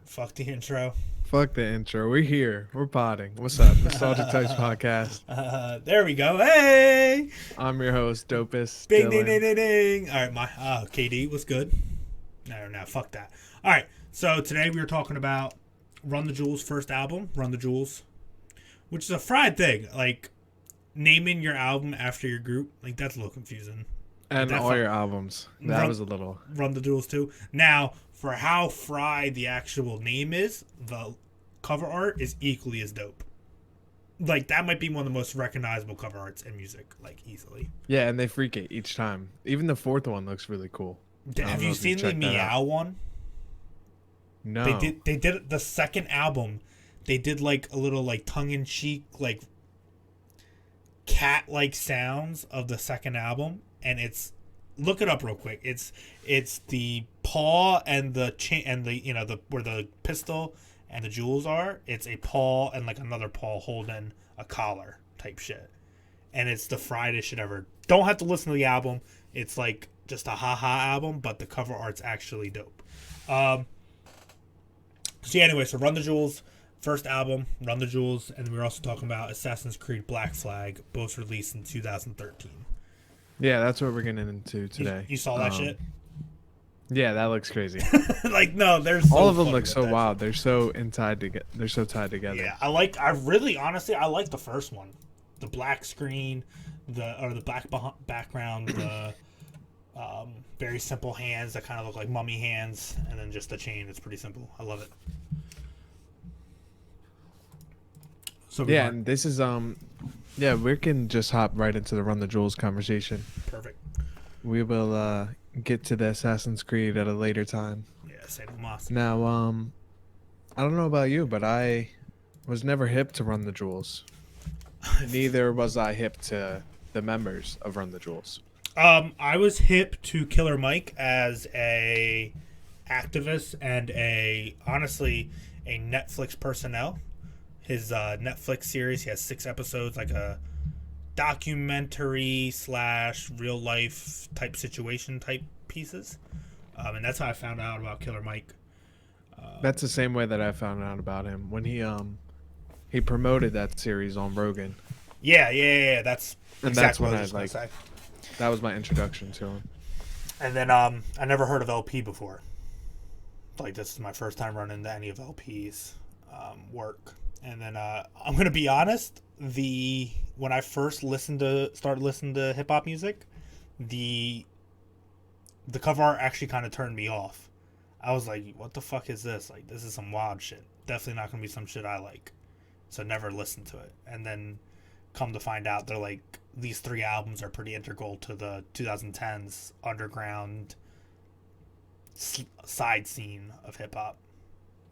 Fuck the intro. Fuck the intro. We're here. We're potting. What's up? Nostalgic Types Podcast. There we go. Hey! I'm your host, Dopus Bing, ding, ding, Dylan. ding, ding. All right, my KD was good. No, fuck that. All right, so today we were talking about Run the Jewels' first album, Run the Jewels, which is a fried thing. Like, naming your album after your group, like, that's a little confusing. And That all your albums. That Run, was a little. Run the Jewels, too. Now, for how fried the actual name is, the cover art is equally as dope. Like, that might be one of the most recognizable cover arts in music, like, easily. Yeah, and they freak it each time. Even the fourth one looks really cool. Have you seen the Meow one? No. They did the second album. They did like a little like tongue in cheek like cat like sounds of the second album, and it's look it up real quick. It's the paw and the chain and the the where the pistol and the jewels are. It's a paw and like another paw holding a collar type shit, and it's the friedest shit ever. Don't have to listen to the album. It's like just a haha album, but the cover art's actually dope. So yeah, anyway, so Run the Jewels, first album, Run the Jewels, and we were also talking about Assassin's Creed Black Flag, both released in 2013. Yeah, that's what we're getting into today. You saw that shit? Yeah, that looks crazy. Like, no, there's all of them look so wild. They're so they're so tied together. Yeah, I really honestly I like the first one, the black screen, the black background, the very simple hands that kind of look like mummy hands, and then just the chain. It's pretty simple. I love it. So yeah, and this is we can just hop right into the Run the Jewels conversation. Perfect. We will get to the Assassin's Creed at a later time. Yeah, same with Moss. Now, I don't know about you, but I was never hip to Run the Jewels. Neither was I hip to the members of Run the Jewels. I was hip to Killer Mike as a activist and honestly a Netflix personnel. His Netflix series, he has 6 episodes, like a documentary / real life type situation type pieces, and that's how I found out about Killer Mike. That's the same way that I found out about him when he promoted that series on Rogan. Yeah. That's exactly what I was when going to say. That was my introduction to him. And then I never heard of LP before. Like, this is my first time running into any of LP's work. And then I'm going to be honest, when I first started listening to hip hop music, the cover art actually kind of turned me off. I was like, what the fuck is this? Like, this is some wild shit. Definitely not going to be some shit I like. So never listened to it. And then come to find out they're like, these 3 albums are pretty integral to the 2010s underground side scene of hip hop.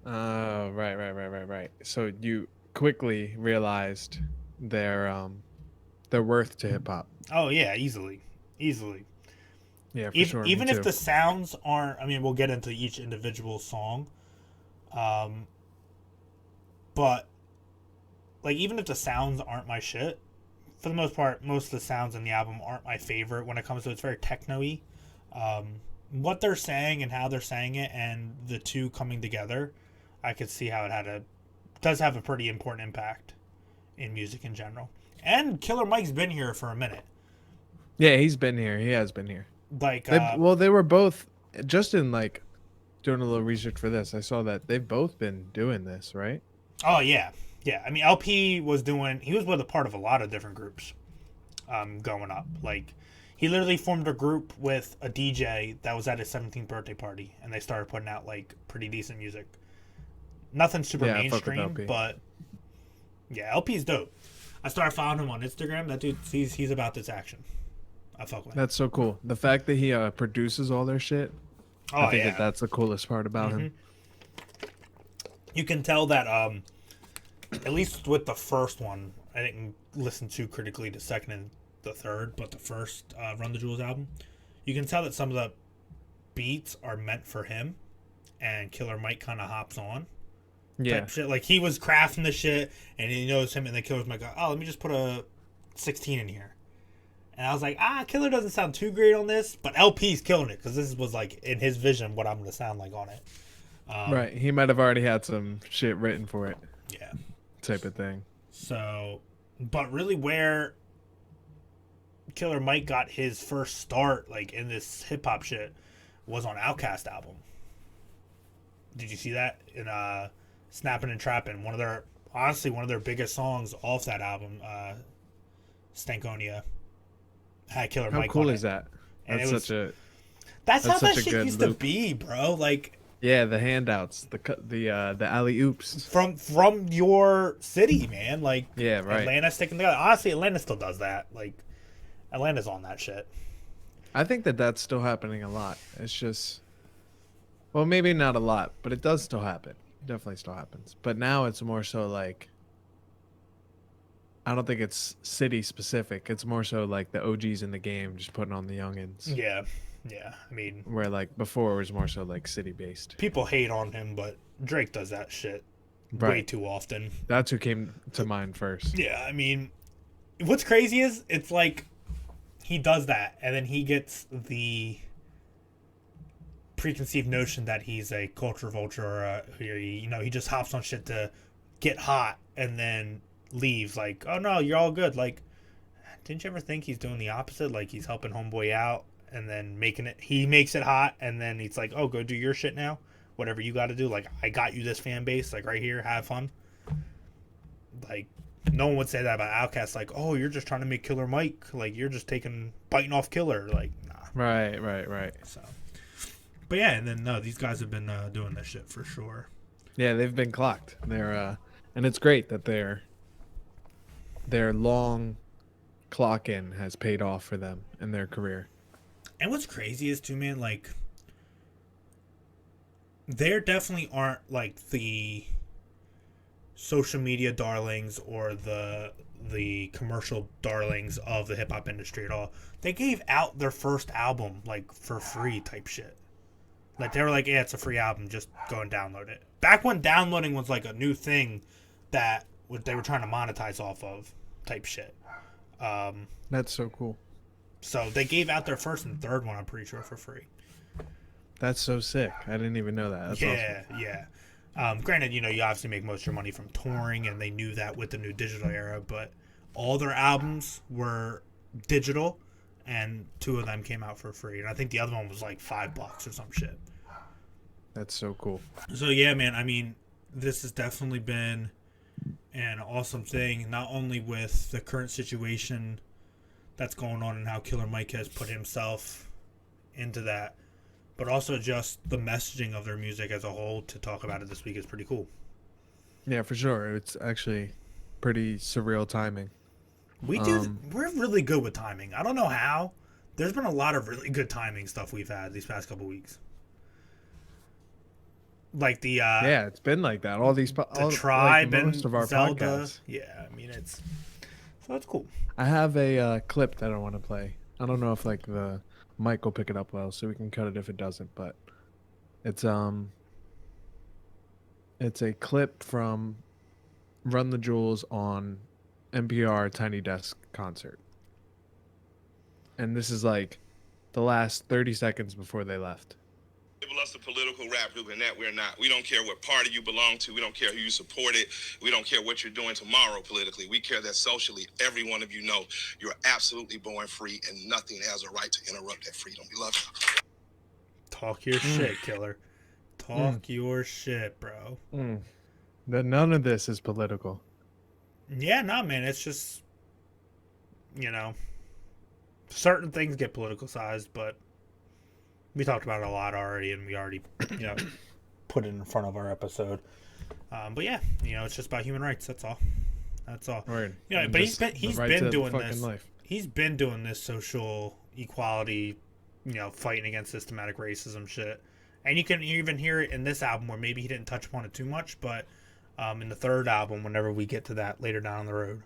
Oh, right. So you quickly realized their worth to hip hop. Oh yeah, easily. Yeah, for sure. Even if the sounds aren't, I mean, we'll get into each individual song, but like even if the sounds aren't my shit, for the most part, most of the sounds in the album aren't my favorite when it comes to it's very techno-y. What they're saying and how they're saying it, and the two coming together, I could see how it does have a pretty important impact in music in general. And Killer Mike's been here for a minute. Yeah, he's been here. He has been here. Like, they were both just in like doing a little research for this. I saw that they've both been doing this, right? Oh yeah. I mean, LP he was with a part of a lot of different groups, growing up. Like, he literally formed a group with a DJ that was at his 17th birthday party, and they started putting out like pretty decent music. Nothing super mainstream, but yeah, LP's dope. I started following him on Instagram. That dude, he's about this action. I fuck with him. That's so cool. The fact that he produces all their shit. I think that's the coolest part about him. You can tell that, at least with the first one, I didn't listen too critically to second and the third, but the first Run the Jewels album, you can tell that some of the beats are meant for him, and Killer Mike kind of hops on. Yeah. Shit. Like, he was crafting the shit, and he knows him, and then Killer's like, oh, let me just put a 16 in here. And I was like, Killer doesn't sound too great on this, but LP's killing it, because this was, like, in his vision, what I'm going to sound like on it. Right. He might have already had some shit written for it, Yeah. type of thing. So, but really, where Killer Mike got his first start, like in this hip hop shit, was on Outkast album. Did you see that in Snapping and Trapping? One of their biggest songs off that album, Stankonia, had Killer How Mike cool on is it, that? and it That's was such a that's how that's that such a shit good used to loop. be, bro. Like Yeah, the handouts, the alley oops. from your city, man. Like Yeah, right. Atlanta sticking together. Honestly, Atlanta still does that. Like Atlanta's on that shit. I think that that's still happening a lot. It's just, well, maybe not a lot, but it does still happen. It definitely still happens. But now it's more so like, I don't think it's city specific. It's more so like the OGs in the game just putting on the youngins. Yeah, yeah. I mean, Where like before it was more so like city based. people hate on him, but Drake does that shit way Right. too often. That's who came to mind first. Yeah, I mean, what's crazy is it's like he does that, and then he gets the preconceived notion that he's a culture vulture, or he just hops on shit to get hot, and then leaves. Like, oh no, you're all good. Like, didn't you ever think he's doing the opposite? Like, he's helping homeboy out, and then he makes it hot, and then he's like, oh, go do your shit now. Whatever you got to do. Like, I got you this fan base. Like, right here, have fun. Like, no one would say that about Outkast. Like, oh, you're just trying to make Killer Mike. Like, you're just biting off Killer. Like, nah. Right. So, but yeah, and then no, these guys have been doing this shit for sure. Yeah, they've been clocked. And it's great that their long clock in has paid off for them in their career. And what's crazy is too, man, like, there definitely aren't like the social media darlings or the commercial darlings of the hip hop industry at all. They gave out their first album like for free type shit. Like, they were like, yeah, it's a free album, just go and download it. Back when downloading was like a new thing that they were trying to monetize off of type shit. That's so cool. So they gave out their first and third one, I'm pretty sure, for free. That's so sick. I didn't even know that. That's Yeah, awesome. yeah. Granted, you obviously make most of your money from touring, and they knew that with the new digital era, but all their albums were digital, and 2 of them came out for free. And I think the other one was like $5 or some shit. That's so cool. So, yeah, man, I mean, this has definitely been an awesome thing, not only with the current situation that's going on and how Killer Mike has put himself into that, but also just the messaging of their music as a whole. To talk about it this week is pretty cool. Yeah, for sure. It's actually pretty surreal timing. We're really good with timing. I don't know how. There's been a lot of really good timing stuff we've had these past couple weeks. Like the Yeah, it's been like that. All these Tribe like and most of our Zelda. podcasts. Yeah, I mean, it's cool. I have a clip that I want to play. I don't know if like the mic will pick it up well, so we can cut it if it doesn't. But it's a clip from Run the Jewels on NPR Tiny Desk concert, and this is like the last 30 seconds before they left. Label us a political rap group, and that we're not. We don't care what party you belong to. We don't care who you supported. We don't care what you're doing tomorrow politically. We care that socially, every one of you know you're absolutely born free, and nothing has a right to interrupt that freedom. We love you. Talk your shit, Killer. Talk your shit, bro. None of this is political. Yeah, no, man. It's just, certain things get politicized, but we talked about it a lot already, and we already, put it in front of our episode. But yeah, it's just about human rights. That's all. That's all. Word. But he's been doing this. Life. He's been doing this social equality, fighting against systematic racism shit. And you can even hear it in this album, where maybe he didn't touch upon it too much, but in the third album, whenever we get to that later down the road,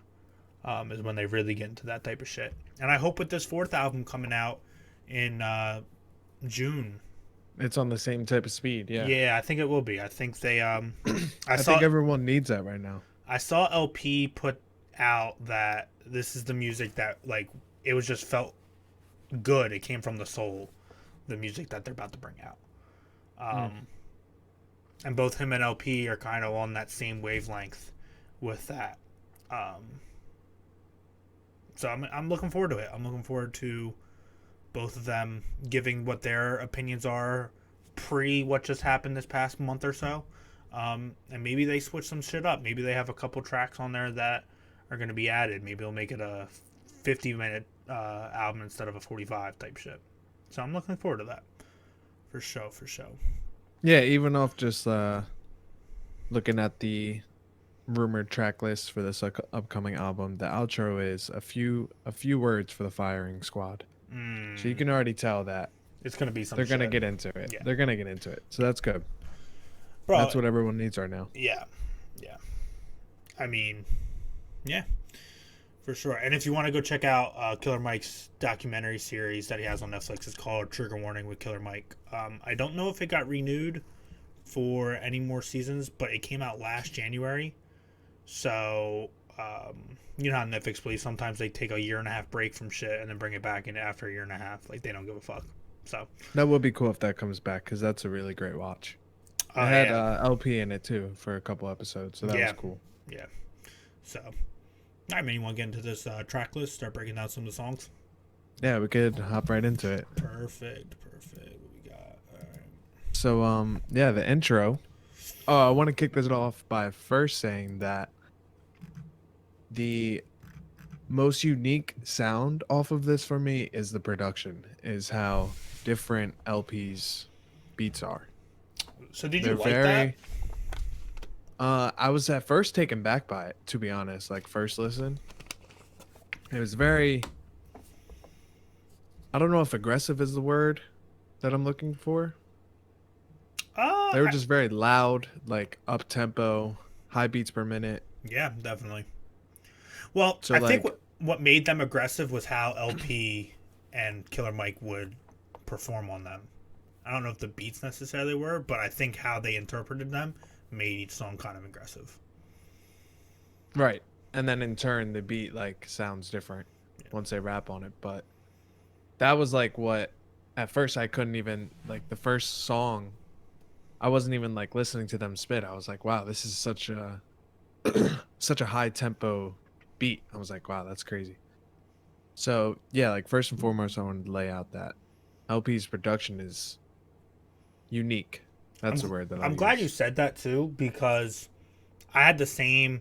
is when they really get into that type of shit. And I hope with this fourth album coming out in June, it's on the same type of speed. Yeah, I think it will be. I think they I think everyone needs that right now. I saw LP put out that this is the music that, like, it was just felt good. It came from the soul, the music that they're about to bring out. And both him and LP are kind of on that same wavelength with that. Um, so I'm looking forward to it. I'm looking forward to both of them giving what their opinions are pre what just happened this past month or so. And maybe they switch some shit up. Maybe they have a couple tracks on there that are going to be added. Maybe they'll make it a 50-minute album instead of a 45 type shit. So I'm looking forward to that. For sure, for sure. Yeah, even off just looking at the rumored track list for this upcoming album, the outro is a few words for the firing squad. So you can already tell that It's going to be some they're going to shit. get into it. Yeah. They're going to get into it. So that's good. Bro, That's what everyone needs right now. Yeah. Yeah. I mean, yeah. For sure. And if you want to go check out Killer Mike's documentary series that he has on Netflix, it's called Trigger Warning with Killer Mike. I don't know if it got renewed for any more seasons, but it came out last January. So, you know how Netflix plays. Sometimes they take a 1.5 year break from shit and then bring it back in after a 1.5 year. Like, they don't give a fuck. So, That would be cool if that comes back because that's a really great watch. It had LP in it too for a couple episodes, so that was cool. Yeah. So, I mean, you want to get into this track list, start breaking down some of the songs? Yeah, we could hop right into it. Perfect. What we got? All right. So, yeah, the intro. Oh, I want to kick this off by first saying that the most unique sound off of this for me is the production, is how different LP's beats are. So did you like that? I was at first taken back by it, to be honest. Like, first listen, it was very, I don't know if aggressive is the word that I'm looking for. They were just very loud, like up tempo, high beats per minute. Yeah, definitely. Well, So, I think like- what made them aggressive was how LP and Killer Mike would perform on them. I don't know if the beats necessarily were, but I think how they interpreted them made each song kind of aggressive. Right. And then in turn, the beat like sounds different once they rap on it. But that was like what, at first I couldn't even, like the first song, I wasn't even like listening to them spit. I was like, wow, this is such a such a high tempo beat. I was like, wow, that's crazy. So yeah, like first and foremost, I wanted to lay out that LP's production is unique. That's the word that I'm glad you said that too, because I had the same,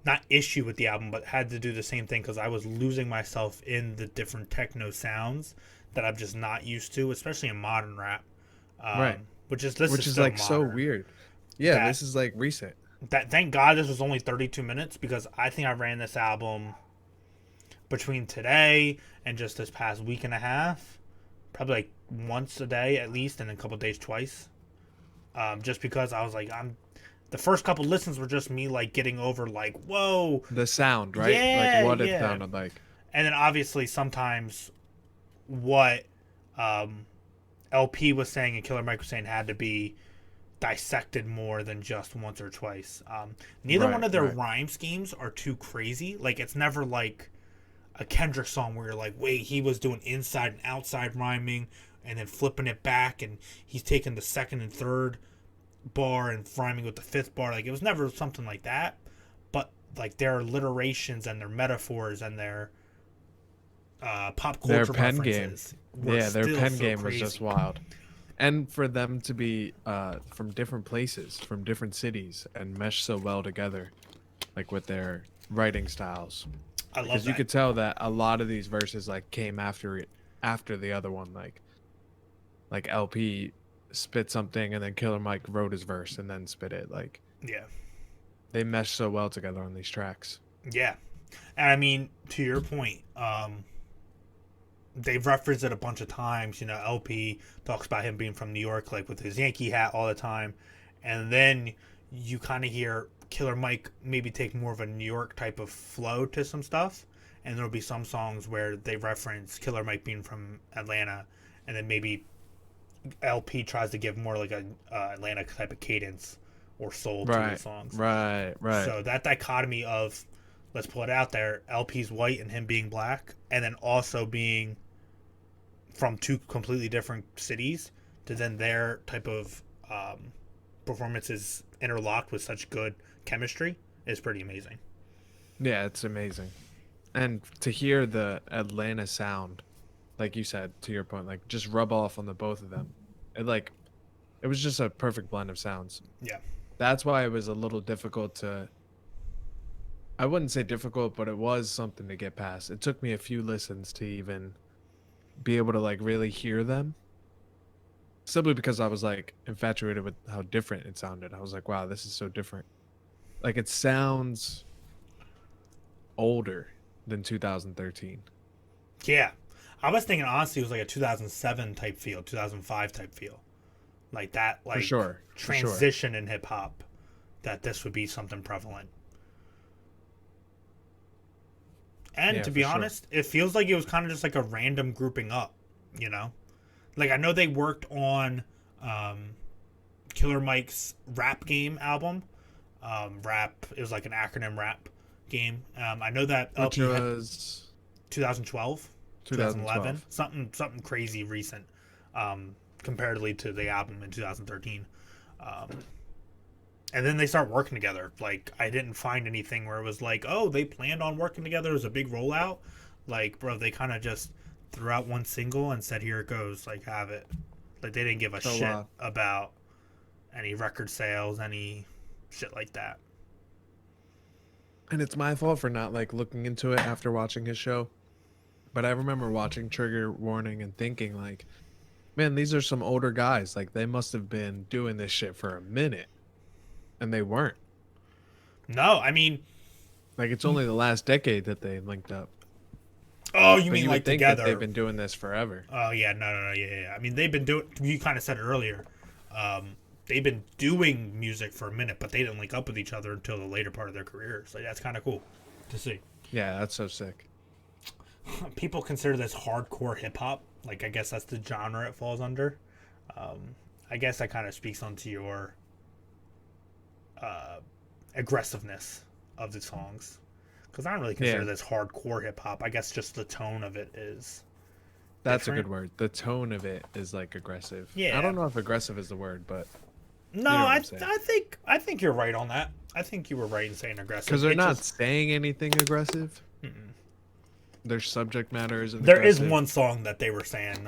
not issue with the album, but had to do the same thing because I was losing myself in the different techno sounds that I'm just not used to, especially in modern rap. Right. Which is like so weird. Yeah, this is like recent. Thank God this was only 32 minutes, because I think I ran this album between today and just this past week and a half, probably like once a day at least, and a couple days twice. Just because I was like, the first couple listens were just me like getting over like, whoa, the sound, right? Yeah, like what yeah. it sounded like. And then obviously sometimes what LP was saying and Killer Mike was saying had to be dissected more than just once or twice. Neither one of their rhyme schemes are too crazy. Like, it's never like a Kendrick song where you're like, wait, he was doing inside and outside rhyming and then flipping it back, and he's taking the second and third bar and rhyming with the fifth bar. Like, it was never something like that. But like their alliterations and their metaphors and their pop culture their pen game, their pen game was just wild. And for them to be from different places, from different cities, and mesh so well together, like with their writing styles. I love because that. you could tell that a lot of these verses like came after the other one. Like LP spit something and then Killer Mike wrote his verse and then spit it. Like, yeah, they mesh so well together on these tracks. Yeah, and I mean, to your point, they've referenced it a bunch of times. You know, LP talks about him being from New York, like with his Yankee hat all the time, and then you kind of hear Killer Mike maybe take more of a New York type of flow to some stuff, and there'll be some songs where they reference Killer Mike being from Atlanta, and then maybe LP tries to give more like a Atlanta type of cadence or soul to the songs. Right. So that dichotomy of, let's put it out there, LP's white and him being black, and then also being from two completely different cities, to then their type of performances interlocked with such good chemistry is pretty amazing. Yeah, it's amazing. And to hear the Atlanta sound, like you said, to your point, like just rub off on the both of them. It was just a perfect blend of sounds. Yeah. That's why it was a little difficult to, I wouldn't say difficult, but it was something to get past. It took me a few listens to even be able to like really hear them. Simply because I was like infatuated with how different it sounded. I was like, wow, this is so different. Like it sounds older than 2013. Yeah. I was thinking honestly it was like a 2007 type feel, 2005 type feel. Like that, like For sure. transition in hip hop, that this would be something prevalent. And Yeah, to be for sure. honest, it feels like it was kind of just like a random grouping up, Like I know they worked on Killer Mike's rap game album. Rap, it was like an acronym rap game. I know that Which LP had was 2012, 2011, 2012. something crazy recent, comparatively to the album in 2013. And then they start working together. Like I didn't find anything where it was like, oh, they planned on working together. It was a big rollout. Like, bro, they kind of just threw out one single and said, here it goes. Like, have it. Like they didn't give a shit about any record sales, any shit like that. And it's my fault for not like looking into it after watching his show. But I remember watching Trigger Warning and thinking like, man, these are some older guys. Like they must have been doing this shit for a minute. And they weren't. No, I mean, Like it's only the last decade that they linked up. oh, you But mean you like would think together? that they've been doing this forever. Oh yeah, no, yeah. I mean, they've been doing. You kind of said it earlier. They've been doing music for a minute, but they didn't link up with each other until the later part of their careers. Like that's kind of cool to see. Yeah, that's so sick. People consider this hardcore hip hop. Like I guess that's the genre it falls under. I guess that kind of speaks onto your aggressiveness of the songs, because I don't really consider this hardcore hip hop. I guess just the tone of it is. That's different. a good word. The tone of it is like aggressive. Yeah. I don't know if aggressive is the word, but No, you know what I I'm saying. think you're right on that. I think you were right in saying aggressive. because they're It not just- saying anything aggressive. Their subject matter isn't. There is aggressive. one song that they were saying,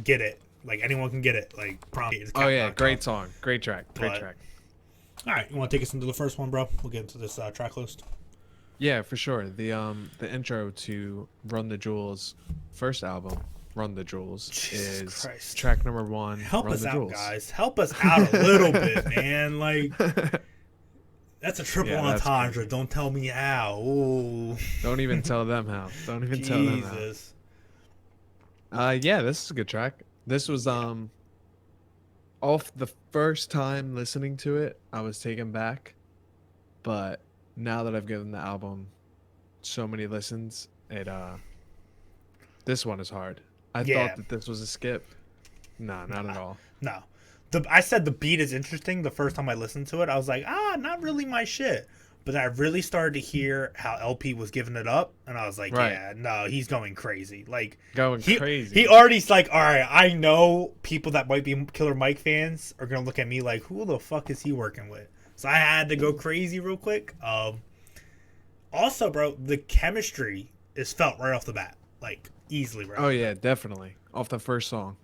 "Get it." Like anyone can get it. Like Oh yeah, great song, great track, great But- track. All right, you want to take us into the first one, bro? We'll get into this track list. Yeah, for sure. The intro to Run the Jewels first album, Run the Jewels, Jesus is Christ. track number 1. Help Run us the out, Jewels. guys. Help us out a little bit, man. Like that's a triple Yeah, that's entendre. crazy. Don't tell me how. Ooh, Don't even tell them how. Don't even tell them Jesus. how. Yeah, this is a good track. This was off the first time listening to it, I was taken back. But now that I've given the album so many listens, this one is hard. I Yeah. thought that this was a skip. No, not at all. No. I said the beat is interesting the first time I listened to it. I was like, not really my shit. But then I really started to hear how LP was giving it up, and I was like, Right. yeah, no, he's going crazy. Like Going he, crazy. He already's like, all right, I know people that might be Killer Mike fans are gonna look at me like, who the fuck is he working with? So I had to go crazy real quick. Also, bro, the chemistry is felt right off the bat, like easily right. Oh yeah, definitely. Off the first song.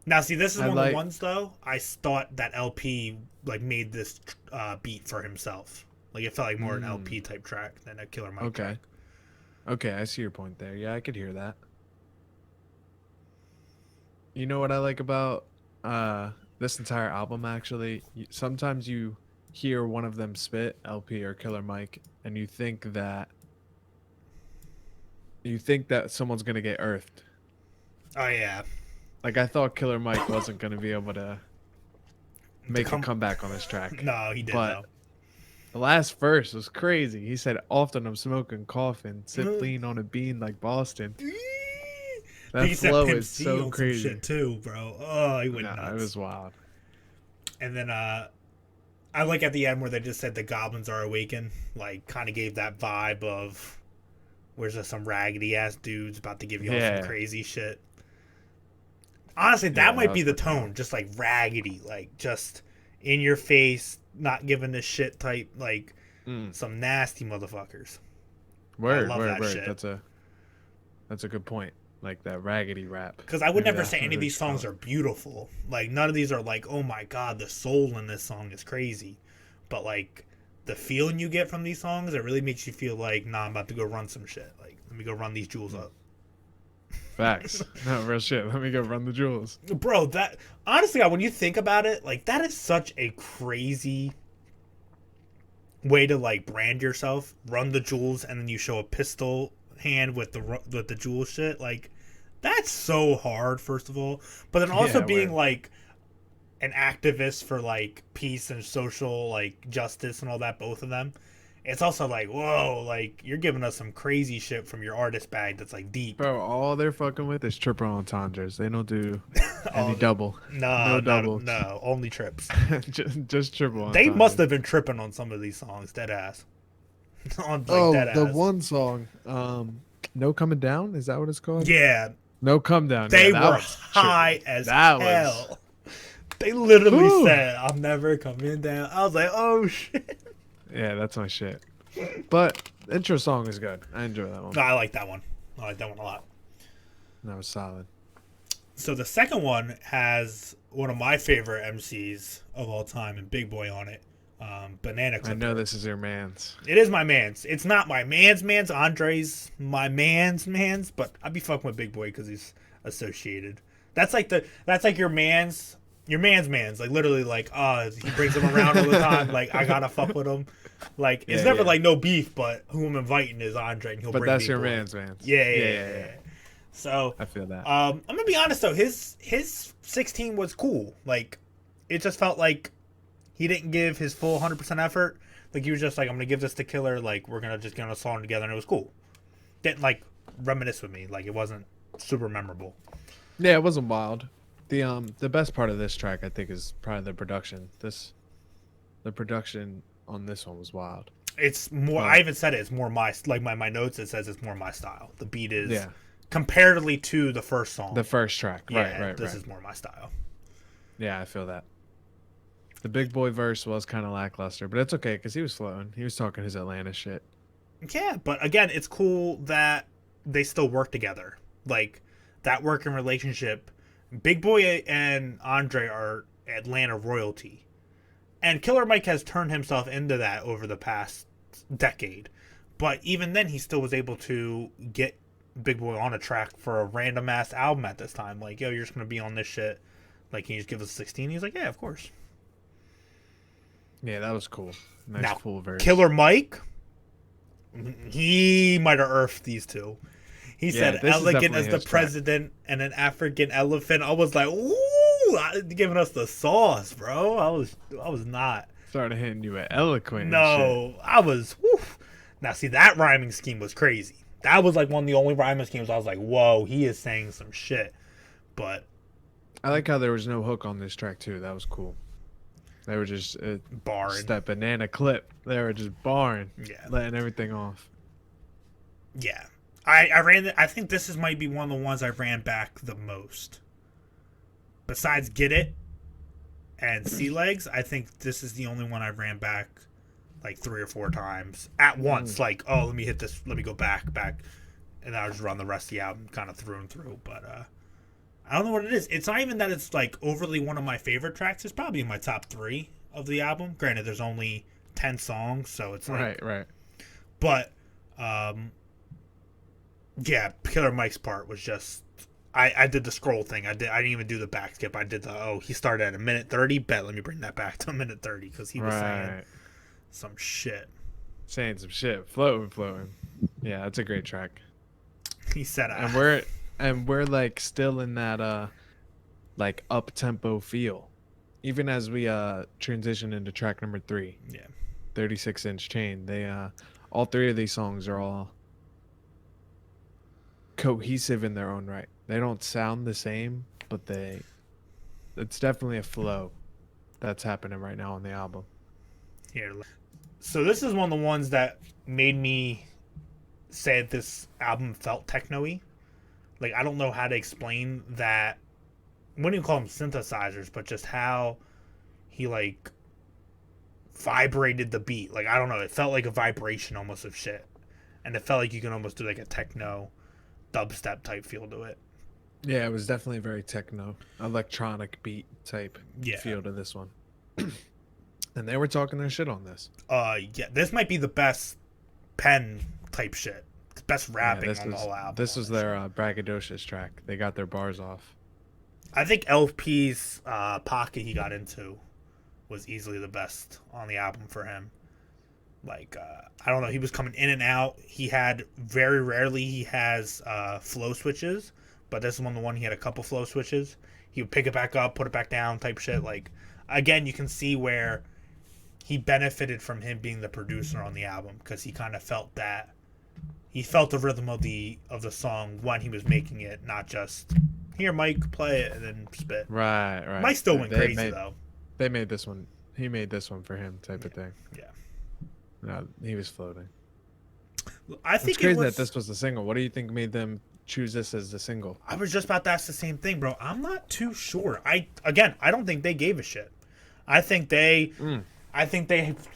Now, see, this is I one of like- the ones though. I thought that LP like made this beat for himself. Like it felt like more an LP type track than a Killer Mike Okay. track. Okay, I see your point there. Yeah, I could hear that. You know what I like about this entire album actually? Sometimes you hear one of them spit, LP or Killer Mike, and you think that someone's going to get earthed. Oh yeah, Like I thought Killer Mike wasn't going to be able to make a come- comeback on this track. no, he did But though. the last verse was crazy. He said, "Often I'm smoking, coughing, Mm. sip lean on a bean like Boston." I That think he said flow Pimp is C so on some crazy. shit too, bro. Oh, he went No, nuts. it was wild. And then I like at the end where they just said the goblins are awakened. Like, kind of gave that vibe of where's just some raggedy ass dudes about to give you all Yeah. some crazy shit. Honestly, that Yeah, might that be was the pretty tone, just like raggedy, like just in your face, not giving a shit type, like Mm. some nasty motherfuckers. I Word, love word, that word. shit. That's a good point. Like that raggedy rap. Because I would Maybe never that's say what any of we these should call songs it. are beautiful. Like none of these are like, oh my god, the soul in this song is crazy. But like the feeling you get from these songs, it really makes you feel like, nah, I'm about to go run some shit. Like let me go run these jewels up. Facts. No, real shit. Let me go run the jewels. Bro, that honestly, when you think about it, like that is such a crazy way to like brand yourself. Run the jewels, and then you show a pistol hand with the jewel shit. Like that's so hard, first of all. But then also Yeah, being word. like an activist for like peace and social like justice and all that, both of them. It's also like, whoa, like you're giving us some crazy shit from your artist bag that's like deep. Bro, all they're fucking with is triple entendres. They don't do any Oh, double. no, No not doubles. no, only trips. just triple They must entendres. have been tripping on some of these songs, dead ass. On like Oh, dead the ass. one song, No Coming Down? Is that what it's called? Yeah, No Come Down. they Yeah, that were was high trippy. as That was. hell. They literally Whew. said, "I'm never coming down." I was like, "Oh shit!" Yeah, that's my shit. But the intro song is good. I enjoy that one. No, I like that one. I like that one a lot. That was solid. So the second one has one of my favorite MCs of all time and Big Boy on it, Banana I Clipper. know this is your man's. It is my man's. It's not my man's. Andre's my man's, but I'd be fucking with Big Boy because he's associated. That's like your man's. Your man's like literally like he brings him around all the time, like I gotta fuck with him, like it's Yeah, never yeah. like no beef, but who I'm inviting is Andre and he'll But bring that's Big your Boy. man's. Yeah. So I feel that. I'm gonna be honest though, his 16 was cool. Like it just felt like he didn't give his full 100% effort. Like he was just like, I'm gonna give this to Killer. Like we're gonna just get on a song together, and it was cool. Didn't like reminisce with me. Like it wasn't super memorable. Yeah, it wasn't wild. The best part of this track I think is probably the production. The production on this one was wild. It's more. But- I even said it. It's more my like my notes. It says it's more my style. The beat is Yeah. comparatively to the first song. The first track. yeah, Right. this is more my style. Yeah, I feel that. The Big Boy verse was kind of lackluster, but it's okay because he was floating. He was talking his Atlanta shit. Yeah, but again, it's cool that they still work together. Like that working relationship. Big Boy and Andre are Atlanta royalty. And Killer Mike has turned himself into that over the past decade. But even then, he still was able to get Big Boy on a track for a random ass album at this time. Like, yo, you're just going to be on this shit. Like, can you just give us 16? He's like, yeah, of course. Yeah, that was cool. Nice Now, cool verse. Killer Mike, he might have earthed these two. He Yeah, said this is elegant definitely as the his track. president and an African elephant. I was like, ooh, giving us the sauce, bro. I was not. Started hitting you with eloquent. and shit. No, I was. Whew. Now, see, that rhyming scheme was crazy. That was like one of the only rhyming schemes I was like, whoa, he is saying some shit. But I like how there was no hook on this track too. That was cool. They were just barring. that banana clip. They were just barring, Yeah. letting everything off. Yeah. I think this might be one of the ones I ran back the most. Besides Get It and Sea Legs, I think this is the only one I ran back like 3 or 4 times at once. Like, oh, let me hit this, let me go back, and I just run the rest of the album kind of through and through. But I don't know what it is. It's not even that it's like overly one of my favorite tracks. It's probably in my top 3 of the album. Granted, there's only 10 songs, so it's like, Right. but yeah, Killer Mike's part was just. I did the scroll thing. I didn't even do the back skip. I did he started at a minute 30. Bet let me bring that back to a minute 30 because he was saying some shit. Saying some shit, floating. Yeah, that's a great track. He said, And we're like still in that like up tempo feel, even as we transition into track number 3. yeah, 36-inch chain. They all 3 of these songs are all cohesive in their own right. They don't sound the same, but it's definitely a flow that's happening right now on the album. here. So this is one of the ones that made me say this album felt techno-y. Like I don't know how to explain that wouldn't even call them synthesizers, but just how he like vibrated the beat. Like I don't know, it felt like a vibration almost of shit, and it felt like you can almost do like a techno dubstep type feel to it. Yeah, it was definitely very techno, electronic beat type feel to this one. And they were talking their shit on this. Yeah, this might be the best pen type shit. It's best rapping on the whole album. This was their braggadocious track. They got their bars off. I think LP's pocket he got into was easily the best on the album for him. Like, I don't know, he was coming in and out. He had, very rarely he has flow switches, but this is the one he had a couple flow switches. He would pick it back up, put it back down type shit. Like, again, you can see where he benefited from him being the producer on the album, because he kind of felt that. He felt the rhythm of the song when he was making it, not just, here, Mike, play it, and then spit. Right. Mike still went crazy, though. They made this one. He made this one for him type of thing. Yeah. No, he was floating. I think it's crazy that this was the single. What do you think made them choose this as the single? I was just about to ask the same thing, bro. I'm not too sure. I don't think they gave a shit. I think they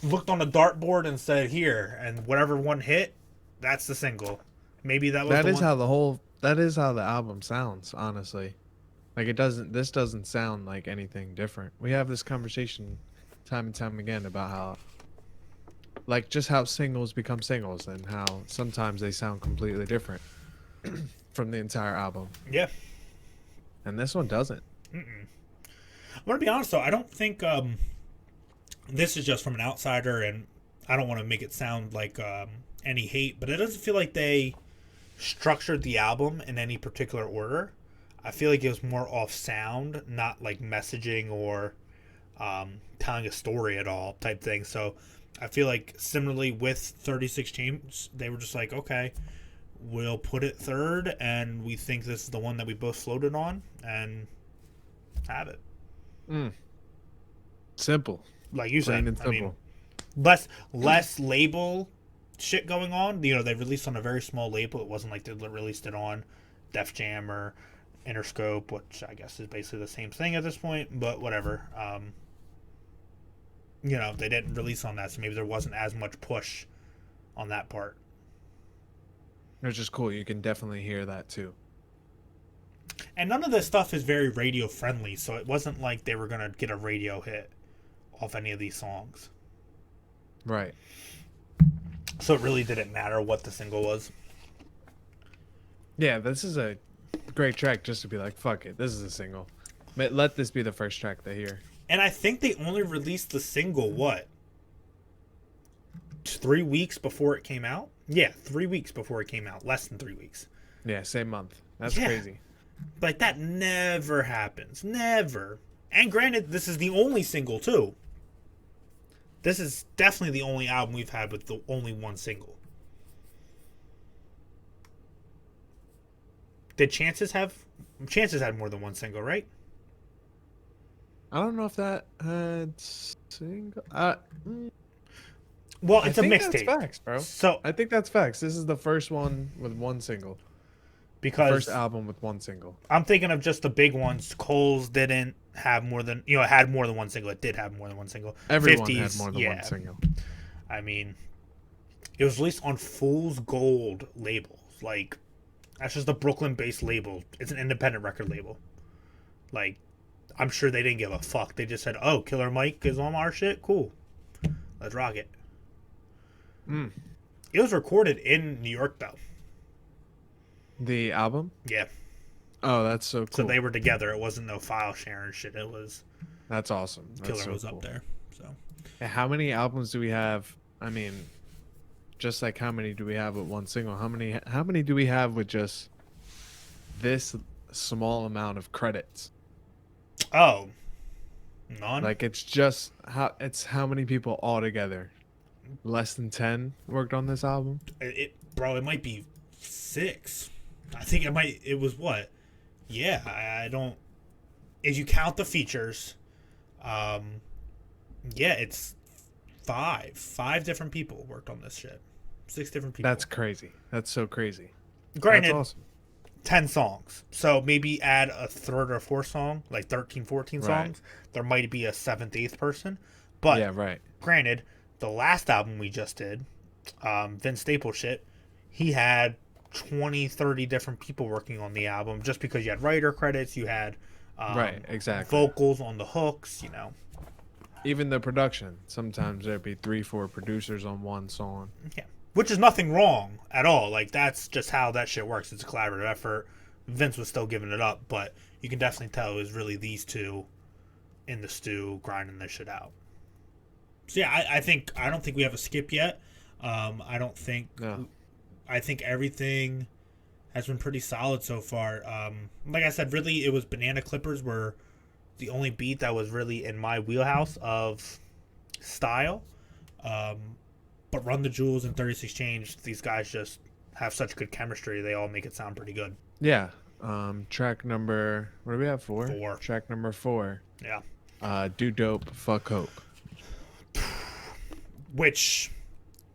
looked on a dartboard and said, here, and whatever one hit, that's the single. Maybe that was that is how the album sounds, honestly. Like this doesn't sound like anything different. We have this conversation time and time again about how, like, just how singles become singles and how sometimes they sound completely different from the entire album. Yeah. And this one doesn't. I'm gonna be honest though, I don't think this is just from an outsider, and I don't want to make it sound like any hate, but it doesn't feel like they structured the album in any particular order. I feel like it was more off sound, not like messaging or telling a story at all type thing. So I feel like similarly with 36 Chambers, they were just like, okay, we'll put it third, and we think this is the one that we both floated on, and have it. Simple. Like you said, and simple. I mean, less label shit going on. You know, they released on a very small label. It wasn't like they released it on Def Jam or Interscope, which I guess is basically the same thing at this point, but whatever. You know, they didn't release on that, so maybe there wasn't as much push on that part. Which is cool. You can definitely hear that too. And none of this stuff is very radio friendly, so it wasn't like they were gonna get a radio hit off any of these songs. Right. So it really didn't matter what the single was. Yeah, this is a great track just to be like, fuck it, this is a single. Let this be the first track they hear. And I think they only released the single, what? 3 weeks before it came out? Yeah, 3 weeks before it came out. Less than 3 weeks. Yeah, same month. That's crazy. Like, that never happens. Never. And granted, this is the only single, too. This is definitely the only album we've had with the only one single. Did Chances have... Chances had more than one single, right? I don't know if that had single... Well, it's a mixtape. That's facts, bro. So I think that's facts. This is the first one with one single. Because first album with one single. I'm thinking of just the big ones. Cole's didn't have more than... You know, it had more than one single. It did have more than one single. Everyone 50s, had more than one single. I mean, it was released on Fool's Gold labels. Like, that's just a Brooklyn-based label. It's an independent record label. Like, I'm sure they didn't give a fuck. They just said, oh, Killer Mike is on our shit? Cool. Let's rock it. It was recorded in New York, though. The album? Yeah. Oh, that's so cool. So they were together. It wasn't no file sharing shit. It was... That's awesome. Killer was up there. So. And how many albums do we have? I mean, just like how many do we have with one single? How many do we have with just this small amount of credits? Oh. None? Like, it's just how many people all together? Less than 10 worked on this album? Bro, it might be 6. I think it was what? Yeah, I don't... If you count the features, yeah, it's 5. 5 different people worked on this shit. 6 different people. That's crazy. That's so crazy. Granted, that's awesome. 10 songs. So maybe add a third or fourth song, like 13, 14 Right. songs. There might be a seventh, eighth person. But Yeah, right. granted, the last album we just did, Vince Staples shit, he had 20, 30 different people working on the album just because you had writer credits, you had Right, exactly. vocals on the hooks, you know. Even the production. Sometimes there'd be 3-4 producers on one song. Yeah. Which is nothing wrong at all. Like, that's just how that shit works. It's a collaborative effort. Vince was still giving it up, but you can definitely tell it was really these two in the stew grinding this shit out. So yeah, I don't think we have a skip yet. I don't think No. I think everything has been pretty solid so far. Like I said, really it was Banana Clippers were the only beat that was really in my wheelhouse of style. But Run the Jewels and 36 Change, these guys just have such good chemistry. They all make it sound pretty good. Yeah. Track number, what do we have? 4? 4. Track number 4. Yeah. Do Dope, Fuck Hope. Which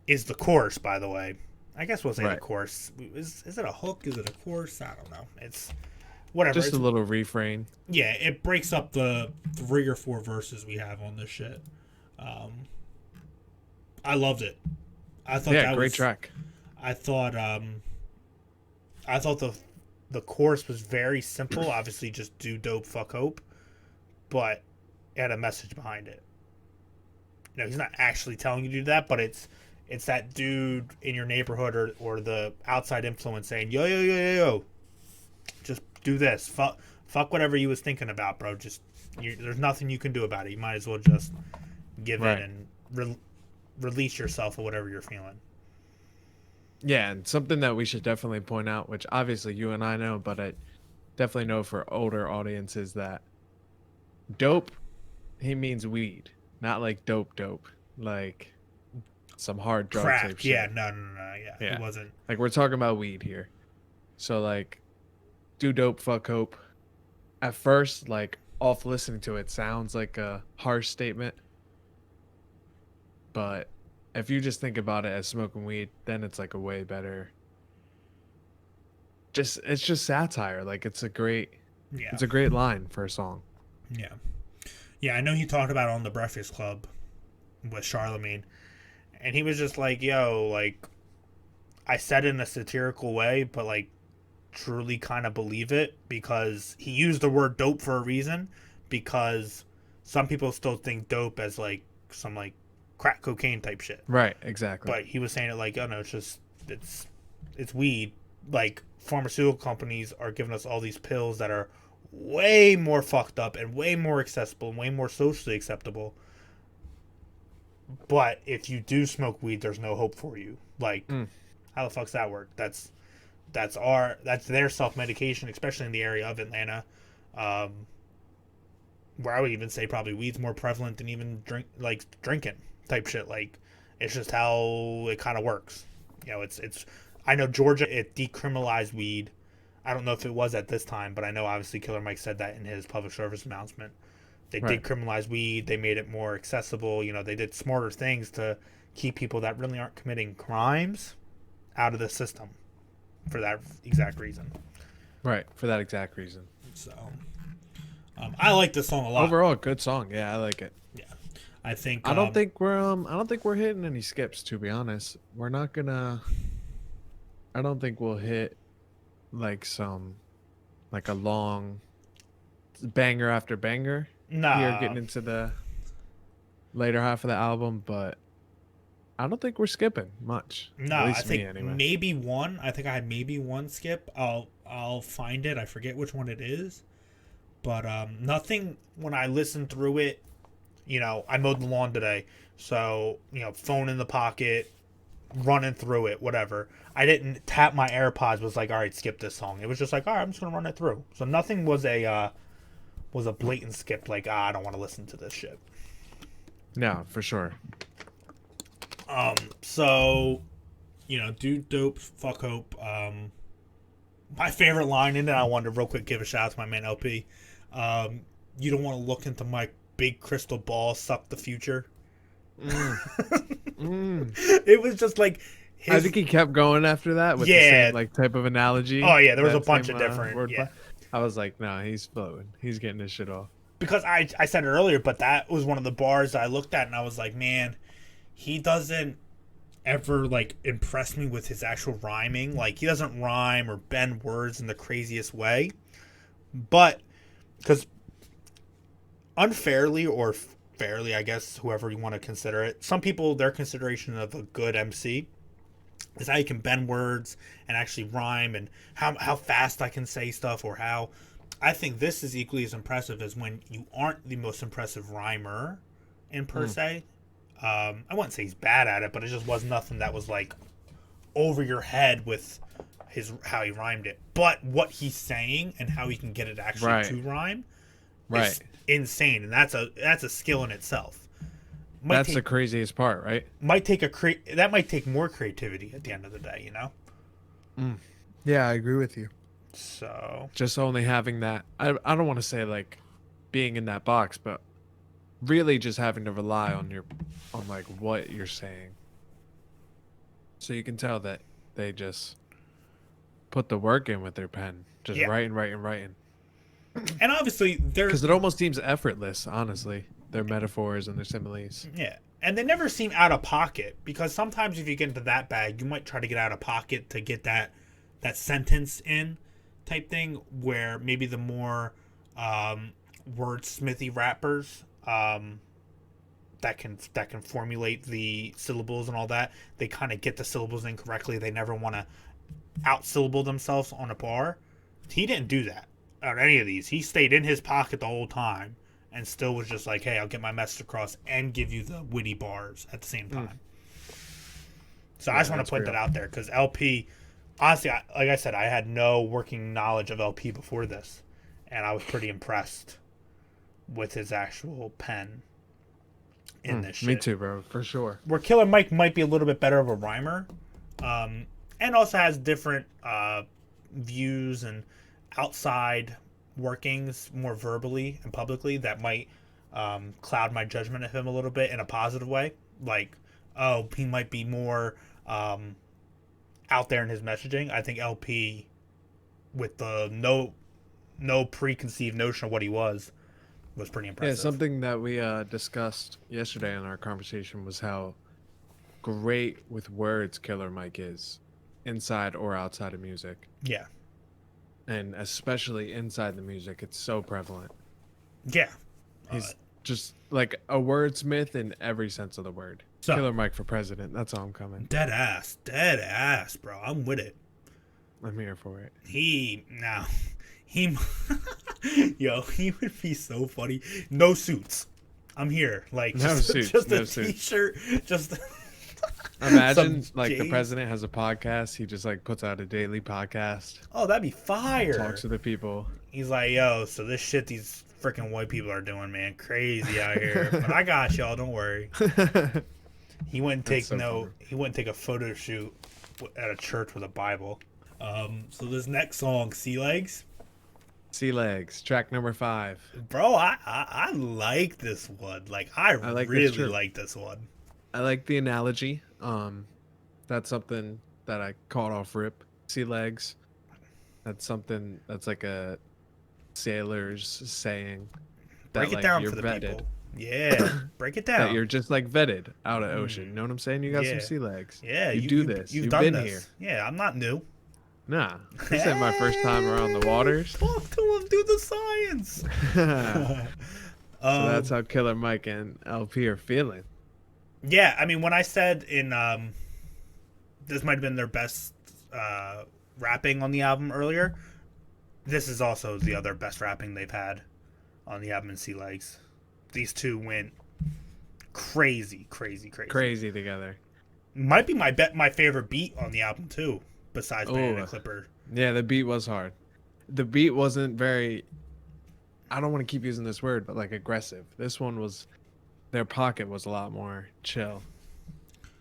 is the chorus, by the way. I guess we'll say the Right. chorus. Is it a hook? Is it a chorus? I don't know. It's whatever. Just It's, a little refrain. yeah, it breaks up the 3 or 4 verses we have on this shit. I loved it. I thought Yeah, that great was, track. I thought the chorus was very simple. Obviously, just do dope, fuck hope, but it had a message behind it. You know, he's not actually telling you to do that, but it's that dude in your neighborhood or the outside influence saying, yo, yo, yo, yo, yo, just do this. Fuck whatever you was thinking about, bro. Just there's nothing you can do about it. You might as well just give Right. in and release yourself of whatever you're feeling. Yeah, and something that we should definitely point out, which obviously you and I know, but I definitely know for older audiences that dope, he means weed, not like dope, like some hard drug type Crack. shit. Yeah, no, yeah. Yeah. It wasn't. Like we're talking about weed here. So like, do dope, fuck hope. At first, like off listening to it, sounds like a harsh statement, but if you just think about it as smoking weed, then it's like a way better. It's just satire. Like it's a great line for a song. Yeah. Yeah, I know he talked about it on the Breakfast Club with Charlemagne. And he was just like, yo, like, I said it in a satirical way, but, like, truly kind of believe it because he used the word dope for a reason because some people still think dope as, like, some, like, crack cocaine type shit. Right, exactly. But he was saying it like, oh, no, it's weed. Like, pharmaceutical companies are giving us all these pills that are way more fucked up and way more accessible and way more socially acceptable. But if you do smoke weed, there's no hope for you. Like, how the fuck's that work? That's their self medication, especially in the area of Atlanta, where I would even say probably weed's more prevalent than even drinking type shit. Like, it's just how it kind of works. You know, it's. I know Georgia, it decriminalized weed. I don't know if it was at this time, but I know obviously Killer Mike said that in his public service announcement. They Right. decriminalized weed. They made it more accessible. You know, they did smarter things to keep people that really aren't committing crimes out of the system for that exact reason. Right, for that exact reason. So, I like this song a lot. Overall, good song. Yeah, I like it. Yeah, I think I don't think we're hitting any skips, to be honest. We're not gonna. I don't think we'll hit like a long banger after banger no. here getting into the later half of the album, but I don't think we're skipping much. No, At I least me, think anyway. maybe one. I think I had maybe one skip. I'll find it. I forget which one it is. But nothing when I listened through it, you know, I mowed the lawn today. So, you know, phone in the pocket, running through it, whatever. I didn't tap my AirPods, was like, all right, skip this song. It was just like, all right, I'm just gonna run it through. So nothing was a blatant skip, like, I don't want to listen to this shit. No, for sure. So, you know, do dope, fuck hope. My favorite line in it, I wanted to real quick give a shout out to my man LP. You don't want to look into my big crystal ball, suck the future. It was just like I think he kept going after that with the same like type of analogy. Oh yeah, there was a that bunch same, of different. wordplay. I was like, no, he's floating. He's getting his shit off. Because I said it earlier, but that was one of the bars that I looked at and I was like, man, he doesn't ever like impress me with his actual rhyming. Like he doesn't rhyme or bend words in the craziest way. But because unfairly or fairly, I guess, whoever you want to consider it, some people, their consideration of a good MC is how you can bend words and actually rhyme and how fast I can say stuff, or how I think this is equally as impressive as when you aren't the most impressive rhymer in per se. I wouldn't say he's bad at it, but it just was nothing that was like over your head with how he rhymed it. But what he's saying and how he can get it actually to rhyme is insane, and that's a skill in itself. That's the craziest part, right? That might take more creativity at the end of the day, you know? Yeah, I agree with you. So just only having that, I don't want to say like being in that box, but really just having to rely on like what you're saying. So you can tell that they just put the work in with their pen, just writing. And obviously because it almost seems effortless, honestly, their metaphors and their similes. Yeah. And they never seem out of pocket, because sometimes if you get into that bag, you might try to get out of pocket to get that sentence in type thing, where maybe the more wordsmithy rappers that can formulate the syllables and all that, they kind of get the syllables incorrectly. They never want to out-syllable themselves on a bar. He didn't do that on any of these. He stayed in his pocket the whole time and still was just like, hey, I'll get my message across and give you the witty bars at the same time. So I just want to put that out there, because LP, honestly, like I said, I had no working knowledge of LP before this, and I was pretty impressed with his actual pen in this shit. Me too, bro, for sure. Where Killer Mike might be a little bit better of a rhymer, and also has different views and outside workings more verbally and publicly that might cloud my judgment of him a little bit in a positive way. Like, oh, he might be more out there in his messaging. I think LP, with the no preconceived notion of what he was pretty impressive. Yeah, something that we discussed yesterday in our conversation was how great with words Killer Mike is, inside or outside of music. Yeah. And especially inside the music, it's so prevalent. Yeah. He's just like a wordsmith in every sense of the word. So, Killer Mike for president. That's all I'm coming. Dead ass, bro. I'm with it. I'm here for it. He would be so funny. No suits. I'm here. Like, just a t-shirt. Just imagine like the president has a podcast. He just like puts out a daily podcast. Oh, that'd be fire. Talks to the people. He's like, yo, so this shit these freaking white people are doing, man, crazy out here. But I got y'all. Don't worry. He wouldn't take He wouldn't take a photo shoot at a church with a Bible. So this next song, Sea Legs. Sea Legs, track number 5. Bro, I like this one. Like, I really like this one. I like the analogy. That's something that I caught off rip. Sea legs. That's something that's like a sailor's saying. That, break it down for the vetted. People. Yeah, break it down. That you're just like vetted out of ocean. You know what I'm saying? You got some sea legs. Yeah, you do this. You've been this. Here. Yeah, I'm not new. Nah, this ain't my first time around the waters. Talk to him, do the science. So that's how Killer Mike and LP are feeling. Yeah, I mean, when I said in this might have been their best rapping on the album earlier, this is also the other best rapping they've had on the album in Sea Legs. These two went crazy together. Might be my favorite beat on the album too, besides Banana Clipper. Yeah, the beat was hard. The beat wasn't very, I don't want to keep using this word, but like aggressive. This one was, their pocket was a lot more chill.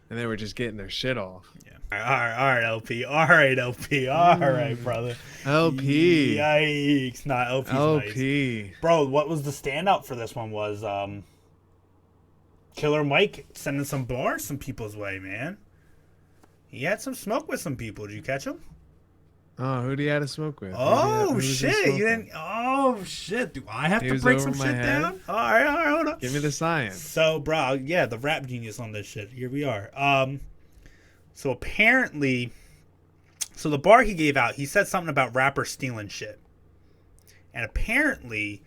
And they were just getting their shit off. Yeah. All right, LP. All right, LP. All right, brother. LP. Yikes. Nah, LP's LP. Nice. Bro, what was the standout for this one was Killer Mike sending some bars some people's way, man. He had some smoke with some people. Did you catch him? Oh, who do you have to smoke with? Oh who was he shit! You smoking? didn't. Oh shit! Do I have He to was break over some my shit head? down? All right, hold on. Give me the science. So, bro, yeah, the rap genius on this shit. Here we are. So apparently, so the bar he gave out, he said something about rappers stealing shit, and apparently,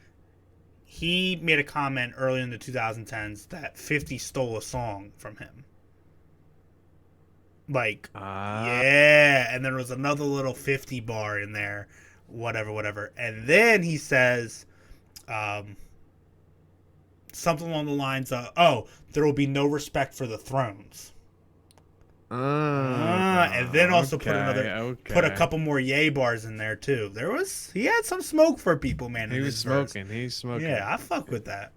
he made a comment early in the 2010s that 50 stole a song from him. Like, yeah, and there was another little 50 bar in there, whatever. And then he says something along the lines of, oh, there will be no respect for the thrones. And then also put a couple more yay bars in there too. He had some smoke for people, man. He's smoking. Yeah, I fuck with that.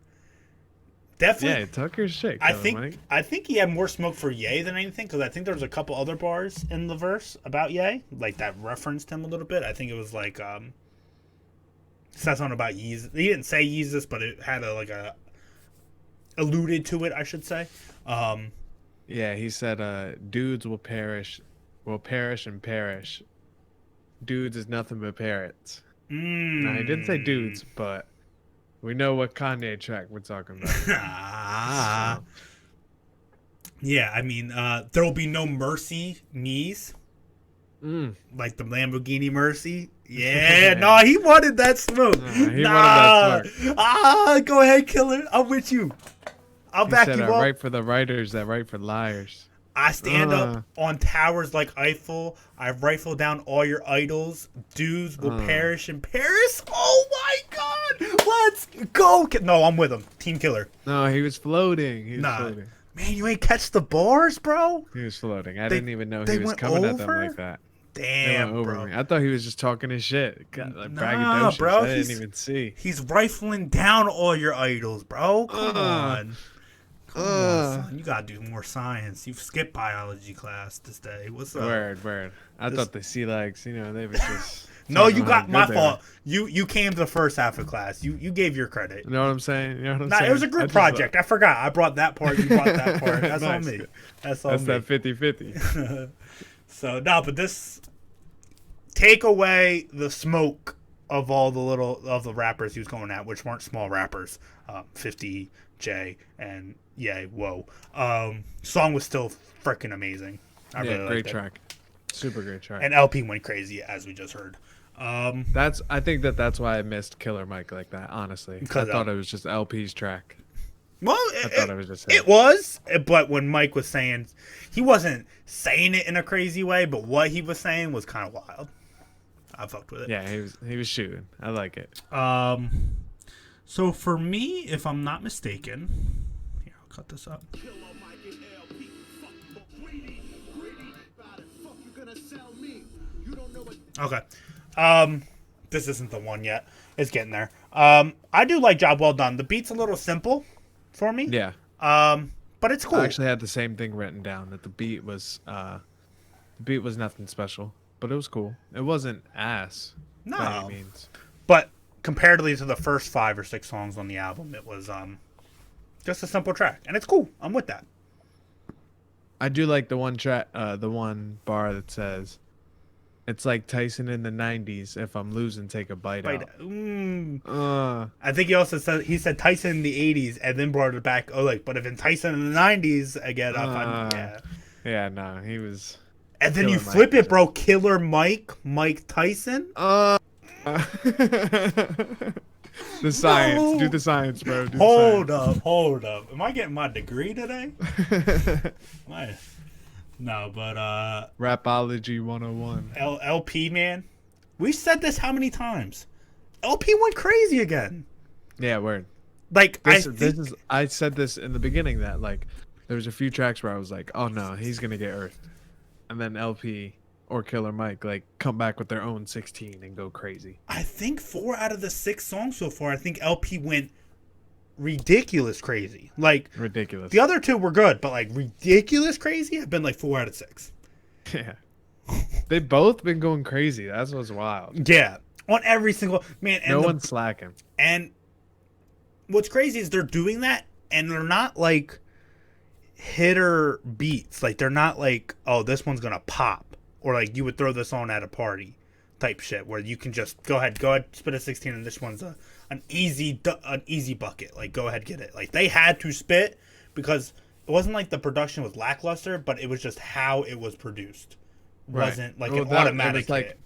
Definitely. Yeah, talk your shit. I think he had more smoke for Ye than anything, because I think there was a couple other bars in the verse about Ye, like that referenced him a little bit. I think it was like said something about Yeezus. He didn't say Yeezus, but it had a alluded to it, I should say. Yeah, he said, "Dudes will perish and perish. Dudes is nothing but parrots." Now he didn't say dudes, but we know what Kanye track we're talking about. Yeah, I mean, there will be no mercy knees. Like the Lamborghini Mercy. Yeah, no, he wanted that smoke. Wanted that smoke. Go ahead, killer. I'm with you. I'll back you up. I write for the writers that write for liars. I stand up on towers like Eiffel. I rifle down all your idols. Dudes will perish in Paris. Oh my God! Let's go! No, I'm with him. Team killer. No, he was floating. Floating. Man, you ain't catch the bars, bro. He was floating. I didn't even know he was coming at them like that. Damn, bro. Me. I thought he was just talking his shit. Nah, bro. I didn't even see. He's rifling down all your idols, bro. Come on. Come on, son. You gotta do more science. You've skipped biology class this day. What's up? Word. I thought the sea legs, they were just. No, you got my fault. You came to the first half of class. You gave your credit. You know what I'm saying? It was a group project. I forgot. I brought that part. You brought that part. That's nice. On me. That's on me. That's that 50-50. So no, but this take away the smoke of all the rappers he was going at, which weren't small rappers. 50 J and whoa. Song was still freaking amazing. I really great track. Super great track. And LP went crazy, as we just heard. I think that's why I missed Killer Mike like that, honestly. I thought it was just LP's track. Well, I thought it was just him. It was, but when Mike was saying, he wasn't saying it in a crazy way, but what he was saying was kind of wild. I fucked with it. Yeah, he was shooting. I like it. So for me, if I'm not mistaken, here, I'll cut this up. Okay. This isn't the one yet. It's getting there. I do like Job Well Done. The beat's a little simple for me. Yeah. But it's cool. I actually had the same thing written down, that the beat was nothing special, but it was cool. It wasn't ass by any means. But comparatively to the first 5 or 6 songs on the album, it was just a simple track, and it's cool. I'm with that. I do like the one bar that says, "It's like Tyson in the 90s. If I'm losing, take a bite out." I think he said Tyson in the 80s and then brought it back. Oh, but if in Tyson in the 90s again, yeah, no, he was. And then you flip it, bro. Killer Mike Tyson. The science. No. Do the science, bro. Hold up. Am I getting my degree today? No, but Rapology 101. LP, man. We said this how many times? LP went crazy again. Yeah, word. I said this in the beginning, that there was a few tracks where I was like, oh no, he's gonna get earthed. And then LP or Killer Mike come back with their own 16 and go crazy. I think 4 out of the 6 songs so far, I think LP went ridiculous crazy. Ridiculous. The other 2 were good, but ridiculous crazy have been 4 out of 6. Yeah. They've both been going crazy. That's what's wild. Yeah. On every single man. And no one's slacking. And what's crazy is they're doing that, and they're not hitter beats. Like they're not like, oh, this one's gonna pop, or like you would throw this on at a party type shit where you can just go ahead, spit a 16, and this one's an easy bucket. Like go ahead, get it. Like they had to spit because it wasn't like the production was lackluster, but it was just how it was produced. Wasn't like an automatic hit.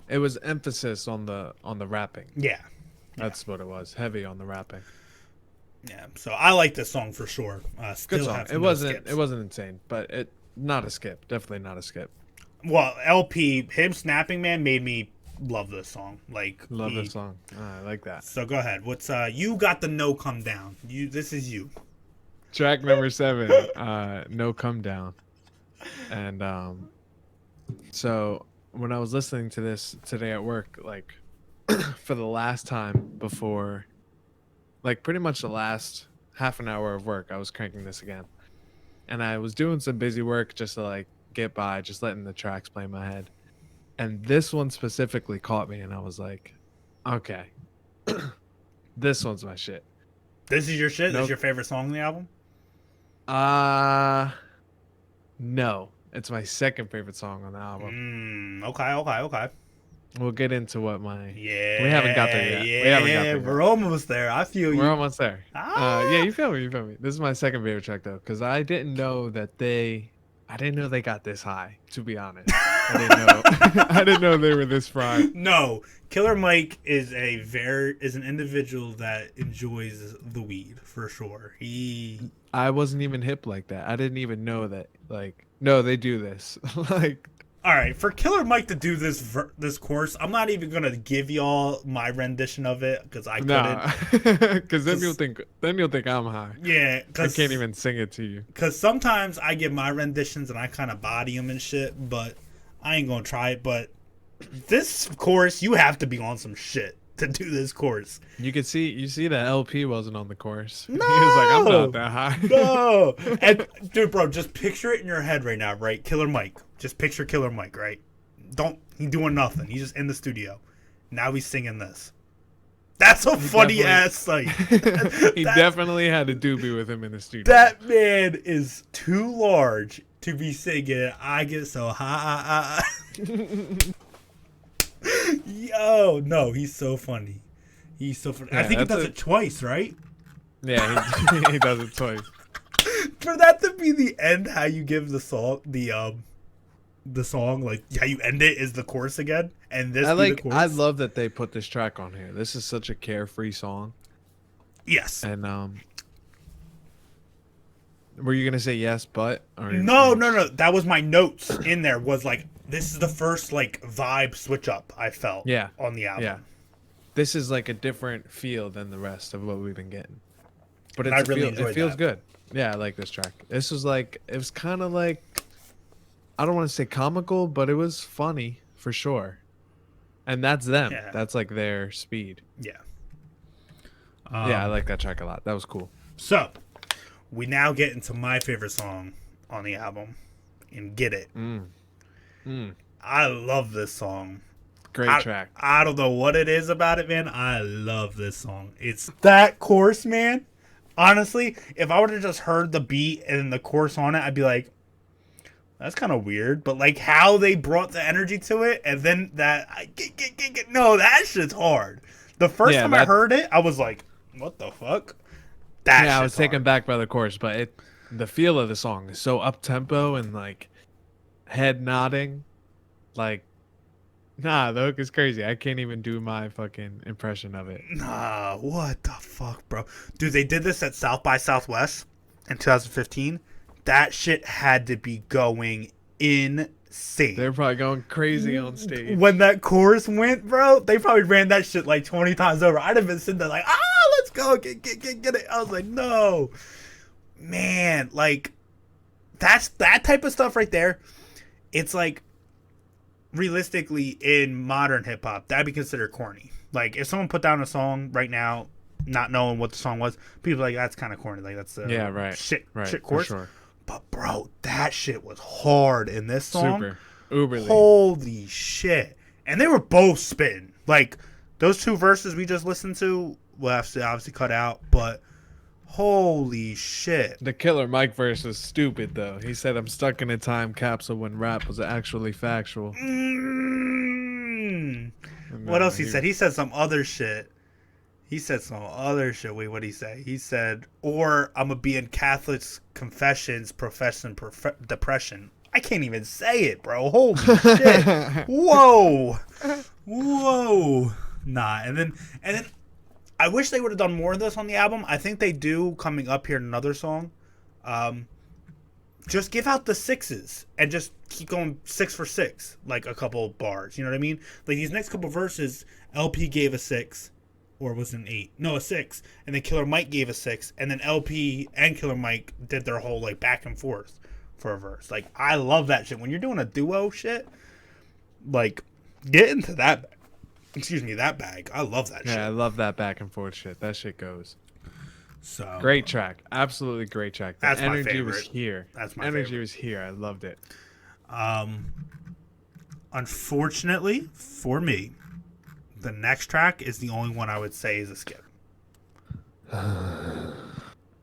It was emphasis on the rapping. Yeah. That's what it was. Heavy on the rapping. Yeah. So I like this song for sure. Still Good song. have It wasn't insane, but not a skip. Definitely not a skip. Well, LP, him snapping, man, made me love this song. Like Love this song. I like that. So go ahead. What's you got the No Come Down. This is you. Track number 7, No Come Down. And so when I was listening to this today at work, like for the last time before, like pretty much the last half an hour of work, I was cranking this again. And I was doing some busy work just to like get by, just letting the tracks play in my head. And this one specifically caught me, and I was like, okay, this one's my shit. This is your shit? This is your favorite song on the album? No. It's my second favorite song on the album. Okay. We'll get into what my... Yeah. We haven't got there yet. Yeah, we're almost there. I feel you. We're almost there. Yeah, you feel me. This is my second favorite track, though, because I didn't know they got this high, to be honest. I didn't know they were this fried. No. Killer Mike is an individual that enjoys the weed, for sure. I wasn't even hip like that. I didn't even know that, like, no, they do this. Like, all right, for Killer Mike to do this course, I'm not even gonna give y'all my rendition of it because I couldn't. Because then you'll think I'm high. Yeah, I can't even sing it to you. Because sometimes I give my renditions and I kind of body them and shit, but I ain't gonna try it. But this course, you have to be on some shit to do this course. You see that LP wasn't on the course. No, he was like, I'm not that high. No, and dude, bro, just picture it in your head right now, right? Killer Mike. Just picture Killer Mike, right? He's doing nothing. He's just in the studio. Now he's singing this. That's a funny ass sight. He definitely had a doobie with him in the studio. That man is too large to be singing I Get So High. Yo, no, he's so funny. He's so funny. Yeah, I think he does it twice, right? Yeah, he does it twice. For that to be the end, how you give the song, the song, like how you end it is the chorus again, and this the chorus. I love that they put this track on here. This is such a carefree song. Yes. And were you gonna say yes, but no. That was my notes in there. Was like this is the first like vibe switch up I felt. Yeah. On the album. Yeah. This is like a different feel than the rest of what we've been getting. But I really enjoyed it feels that. good. Yeah, I like this track. This was like, it was kind of like, I don't want to say comical, but it was funny for sure. And that's them. Yeah. That's like their speed. Yeah. Yeah, I like that track a lot. That was cool. So, we now get into my favorite song on the album, and Get It. I love this song. Great track. I don't know what it is about it, man. I love this song. It's that chorus, man. Honestly, if I would have just heard the beat and the chorus on it, I'd be like, that's kind of weird. But like how they brought the energy to it, and then that no, that shit's hard. The first time I heard it, I was like, what the fuck? I was taken back by the chorus, but the feel of the song is so up tempo and like head nodding, like. Nah, the hook is crazy. I can't even do my fucking impression of it. Nah, what the fuck, bro? Dude, they did this at South by Southwest in 2015. That shit had to be going insane. They're probably going crazy on stage. When that chorus went, bro, they probably ran that shit like 20 times over. I'd have been sitting there like, let's go, get it. I was like, no. Man, like, that's that type of stuff right there. It's like, realistically, in modern hip-hop, that'd be considered corny. Like, if someone put down a song right now, not knowing what the song was, people are like, that's kind of corny. Like, that's shit chorus. Sure. But, bro, that shit was hard in this song. Super. Uberly. Holy shit. And they were both spitting. Like, those two verses we just listened to, we'll have to obviously cut out, but Holy shit. The Killer Mike verse is stupid though. He said, "I'm stuck in a time capsule when rap was actually factual." Mm. And, What else he said? was- He said some other shit. He said some other shit. Wait, what did he say? He said, or I'm going to be in Catholic's confessions professing depression. I can't even say it, bro. Holy shit. Whoa. Whoa. Nah. And then I wish they would have done more of this on the album. I think they do coming up here in another song. Just give out the sixes and just keep going 6 for 6, like a couple bars. You know what I mean? Like these next couple verses, LP gave a 6, or was it an 8? No, a 6. And then Killer Mike gave a 6, and then LP and Killer Mike did their whole like back and forth for a verse. Like I love that shit when you're doing a duo shit. Like get into that. Excuse me, that bag. I love that shit. Yeah, I love that back and forth shit. That shit goes. So Great track. Absolutely great track. The That's my energy was favorite. here. That's my energy favorite. was here. I loved it. Unfortunately for me, the next track is the only one I would say is a skip.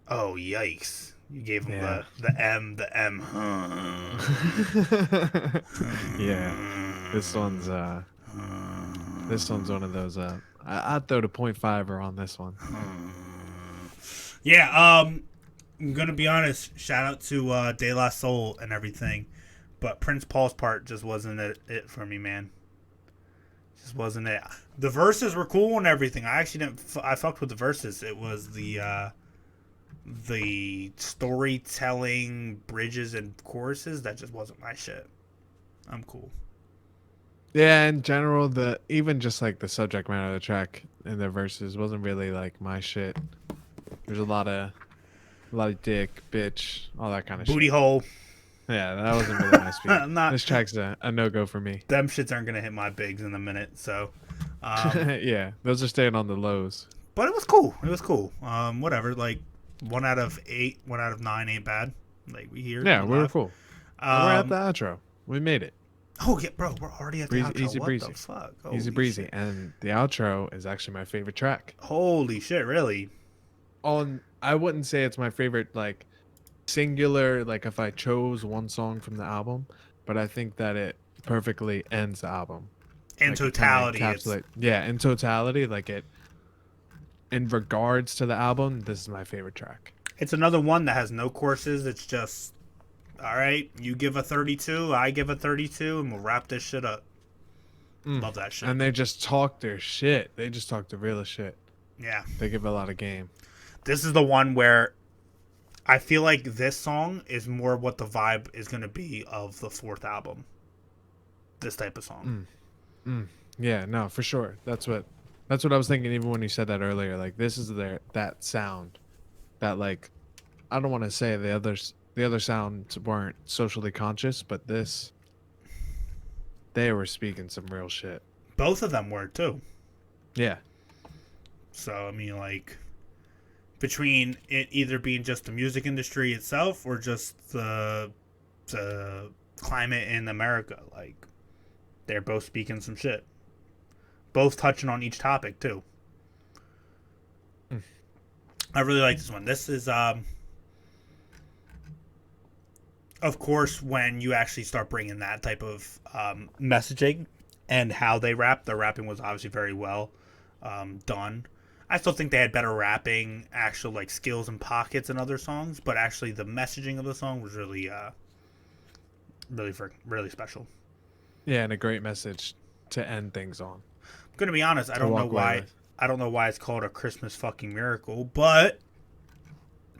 Oh yikes! You gave him Yeah. the M. Yeah. This one's one of those I'd throw the 0.5er on this one. Yeah. I'm gonna be honest. Shout out to De La Soul and everything, but Prince Paul's part just wasn't it for me, man. Just wasn't it. The verses were cool and everything. I actually didn't. I fucked with the verses. It was the storytelling, bridges and choruses that just wasn't my shit. I'm cool. Yeah, in general, even just like the subject matter of the track and the verses wasn't really like my shit. There's a lot of dick, bitch, all that kind of Booty shit. hole. Yeah, that wasn't really my speed. Not- This track's a no-go for me. Them shits aren't gonna hit my bigs in a minute. So, Yeah, those are staying on the lows. but it was cool. It was cool. Whatever. Like 1 out of 8, 1 out of 9 ain't bad. Like we here. Yeah, we were cool. We're at the Um, outro. We made it. oh yeah, bro. We're already at the Breezy- outro. easy What breezy. the fuck? Easy Holy breezy. shit. And the outro is actually my favorite track. Holy shit! Really? I wouldn't say it's my favorite like singular like if I chose one song from the album, but I think that it perfectly ends the album. In Like, it kinda totality, it's yeah, in totality, like it in regards to the album, this is my favorite track. it's another one that has no courses. It's just all right. You give a 32, I give a 32, and we'll wrap this shit up. Love that shit. And they just talk their shit. They just talk the realest shit. Yeah. They give a lot of game. This is the one where I feel like this song is more what the vibe is going to be of the 4th album. This type of song. Yeah, no, for sure. That's what I was thinking even when you said that earlier. Like this is that sound that like I don't want to say the other sounds weren't socially conscious, but they were speaking some real shit. Both of them were too. Yeah. So, I mean, like, between it either being just the music industry itself or just the climate in America, like, they're both speaking some shit. Both touching on each topic, too. I really like this one. This is, of course, when you actually start bringing that type of messaging and how they rap, their rapping was obviously very well done. I still think they had better rapping, actual like skills and pockets in other songs, but actually the messaging of the song was really, really special. Yeah, and a great message to end things on. I'm gonna be honest, I don't know walk away why. with. I don't know why it's called a Christmas fucking miracle, but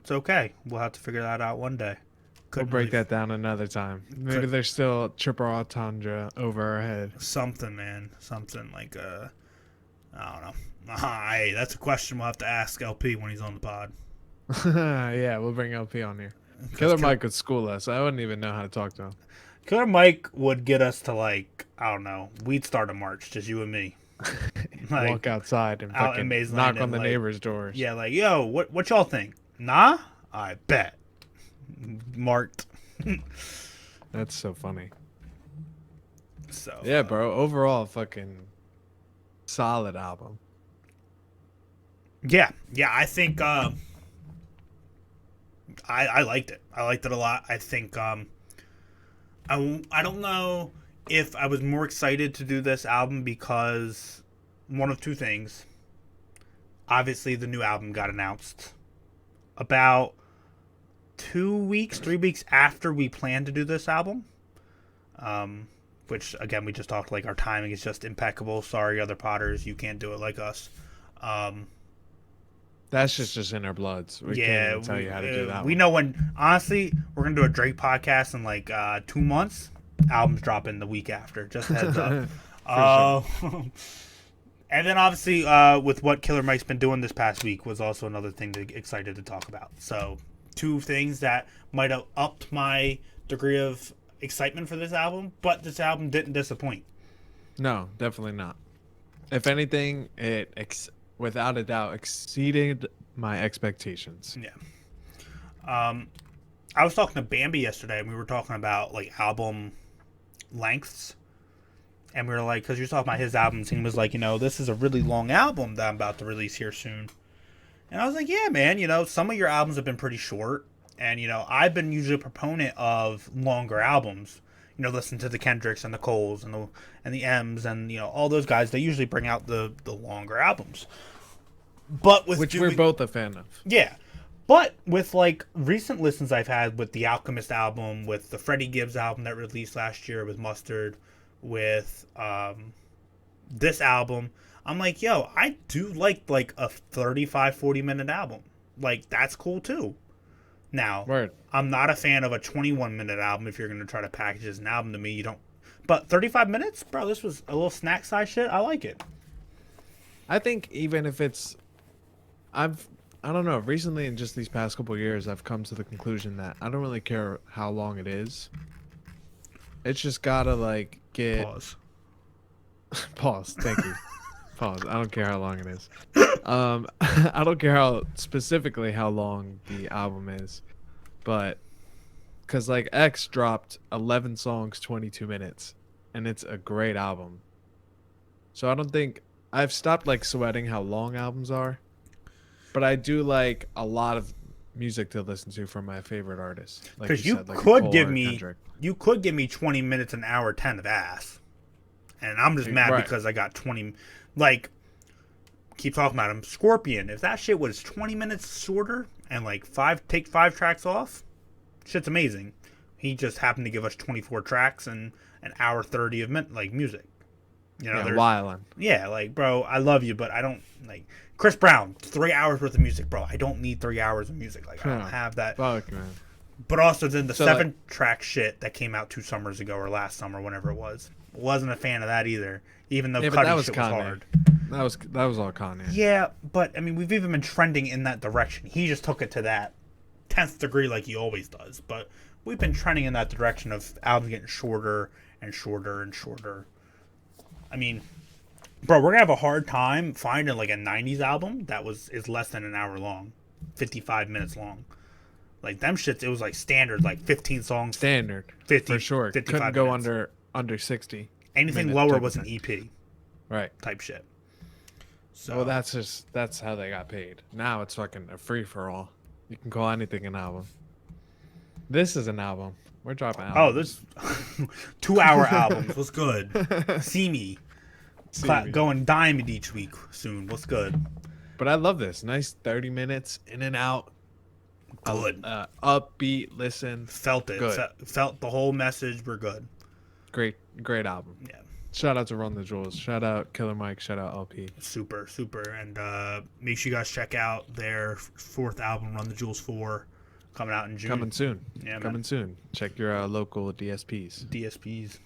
it's okay. We'll have to figure that out one day. We'll Couldn't break really- that down another time. Maybe there's still triple entendre over our head. Something, man. Something like I don't know. Hey, that's a question we'll have to ask LP when he's on the pod. Yeah, we'll bring LP on here. Killer Mike could school us. I wouldn't even know how to talk to him. Killer Mike would get us to like, I don't know, we'd start a march, just you and me. Like, Walk outside and out in fucking Maze knock Lane on the and, like, neighbors' doors. yeah, like, yo, what y'all think? Nah? I bet. Marked. That's so funny. So Yeah, bro. Overall, fucking solid album. Yeah, I think I liked it. I liked it a lot. I think I don't know if I was more excited to do this album because one of two things. Obviously, the new album got announced about 2 weeks, 3 weeks after we planned to do this album. Which, again, we just talked, like, our timing is just impeccable. Sorry, other Potters, you can't do it like us. That's just in our bloods. We can't even tell you how to do that. We know when, honestly, we're going to do a Drake podcast in, like, 2 months. Album's dropping the week after. Just a heads up. Sure. And then, obviously, with what Killer Mike's been doing this past week was also another thing excited to talk about. So, two things that might have upped my degree of excitement for this album, but this album didn't disappoint. No, definitely not. If anything, it without a doubt exceeded my expectations. Yeah. I was talking to Bambi yesterday, and we were talking about, like, album lengths. And we were like, because you were talking about his albums, and he was like, this is a really long album that I'm about to release here soon. And I was like, yeah, man, some of your albums have been pretty short. And, I've been usually a proponent of longer albums. Listen to the Kendricks and the Coles and the M's and, all those guys. They usually bring out the longer albums. But with Which we're both a fan of. Yeah. But with, like, recent listens I've had with the Alchemist album, with the Freddie Gibbs album that released last year with Mustard, with this album, I'm like, yo, I do like a 35, 40-minute album. Like, that's cool, too. Now, Word. I'm not a fan of a 21-minute album. If you're going to try to package as an album to me, you don't. But 35 minutes? Bro, this was a little snack size shit. I like it. I think even if it's... I don't know. Recently, in just these past couple of years, I've come to the conclusion that I don't really care how long it is. It's just gotta, like, get... Pause. Pause. Thank you. Pause. I don't care how long it is. I don't care how specifically how long the album is, but because like X dropped 11 songs, 22 minutes, and it's a great album. So I don't think I've stopped like sweating how long albums are, but I do like a lot of music to listen to from my favorite artists. Because like Cole you could give me 20 minutes, an hour 10 of ass, and I'm just mad Right. because I got 20. Like, keep talking about him. Scorpion. If that shit was 20 minutes shorter and like take 5 tracks off, shit's amazing. He just happened to give us 24 tracks and an hour 30 of music. Yeah, wildin'. Yeah, like, bro, I love you, but I don't like Chris Brown. 3 hours worth of music, bro. I don't need 3 hours of music. Like, I don't have that. Fuck, man. But also then the 7-track shit that came out 2 summers ago or last summer, whenever it was. Wasn't a fan of that either. Even though Cudi shit was hard. That was all Kanye. Yeah, but I mean, we've even been trending in that direction. He just took it to that 10th degree like he always does. But we've been trending in that direction of albums getting shorter and shorter and shorter. I mean, bro, we're gonna have a hard time finding like a 90s album that is less than an hour long, 55 minutes long. Like them shits, it was like standard, like 15 songs. Standard, 50 for sure. 55 Couldn't go minutes. under 60. Anything lower was an EP Right. type shit. So Well, that's how they got paid. Now it's fucking a free for all. You can call anything an album. This is an album. We're dropping albums. this 2-hour albums. What's good? See me. Going diamond each week soon. What's good? But I love this. Nice 30 minutes in and out. Good. Upbeat. Listen. Felt it. Good. Felt the whole message. We're good. Great album. Yeah. Shout out to Run the Jewels. Shout out Killer Mike. Shout out LP. Super. And make sure you guys check out their 4th album, Run the Jewels 4, coming out in June. Coming soon. Yeah, Coming soon. Check your local DSPs. DSPs.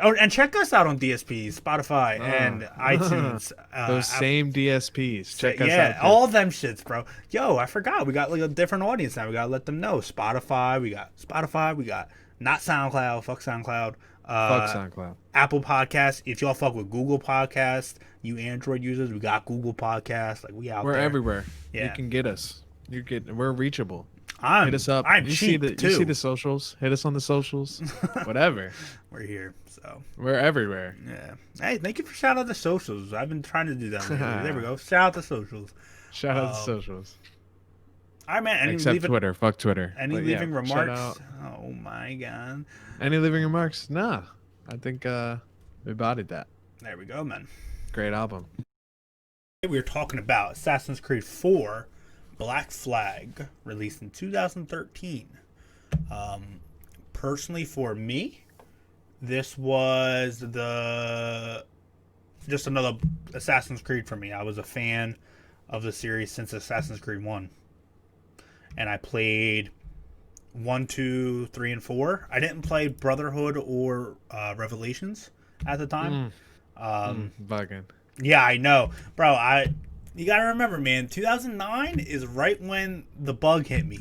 Oh, and check us out on DSPs, Spotify, and iTunes. Those same DSPs. Check us out. Yeah, all them shits, bro. Yo, I forgot. We got like a different audience now. We got to let them know. Spotify. We got not SoundCloud. Fuck SoundCloud. Fuck SoundCloud. Apple Podcasts. If y'all fuck with Google Podcasts, you Android users, we got Google Podcasts. Like, we out We're there. everywhere. Yeah. You can get us. We're reachable. Hit us up. I'm you cheap, see too. You see the socials. Hit us on the socials. Whatever. We're here, so. We're everywhere. Yeah. Hey, thank you for shout out the socials. I've been trying to do that lately. There we go. Shout out the socials. Shout out the socials. All right, man. Except Twitter. Fuck Twitter. Any But leaving yeah, remarks? shout out. Oh my god. Any leaving remarks? Nah. I think we bodied that. There we go, man. Great album. We were talking about Assassin's Creed 4 Black Flag, released in 2013. Personally, for me, this was just another Assassin's Creed for me. I was a fan of the series since Assassin's Creed 1. And I played 1, 2, 3, and 4. I didn't play Brotherhood or Revelations at the time. Bugging. Yeah, I know. Bro, you gotta remember, man, 2009 is right when the bug hit me.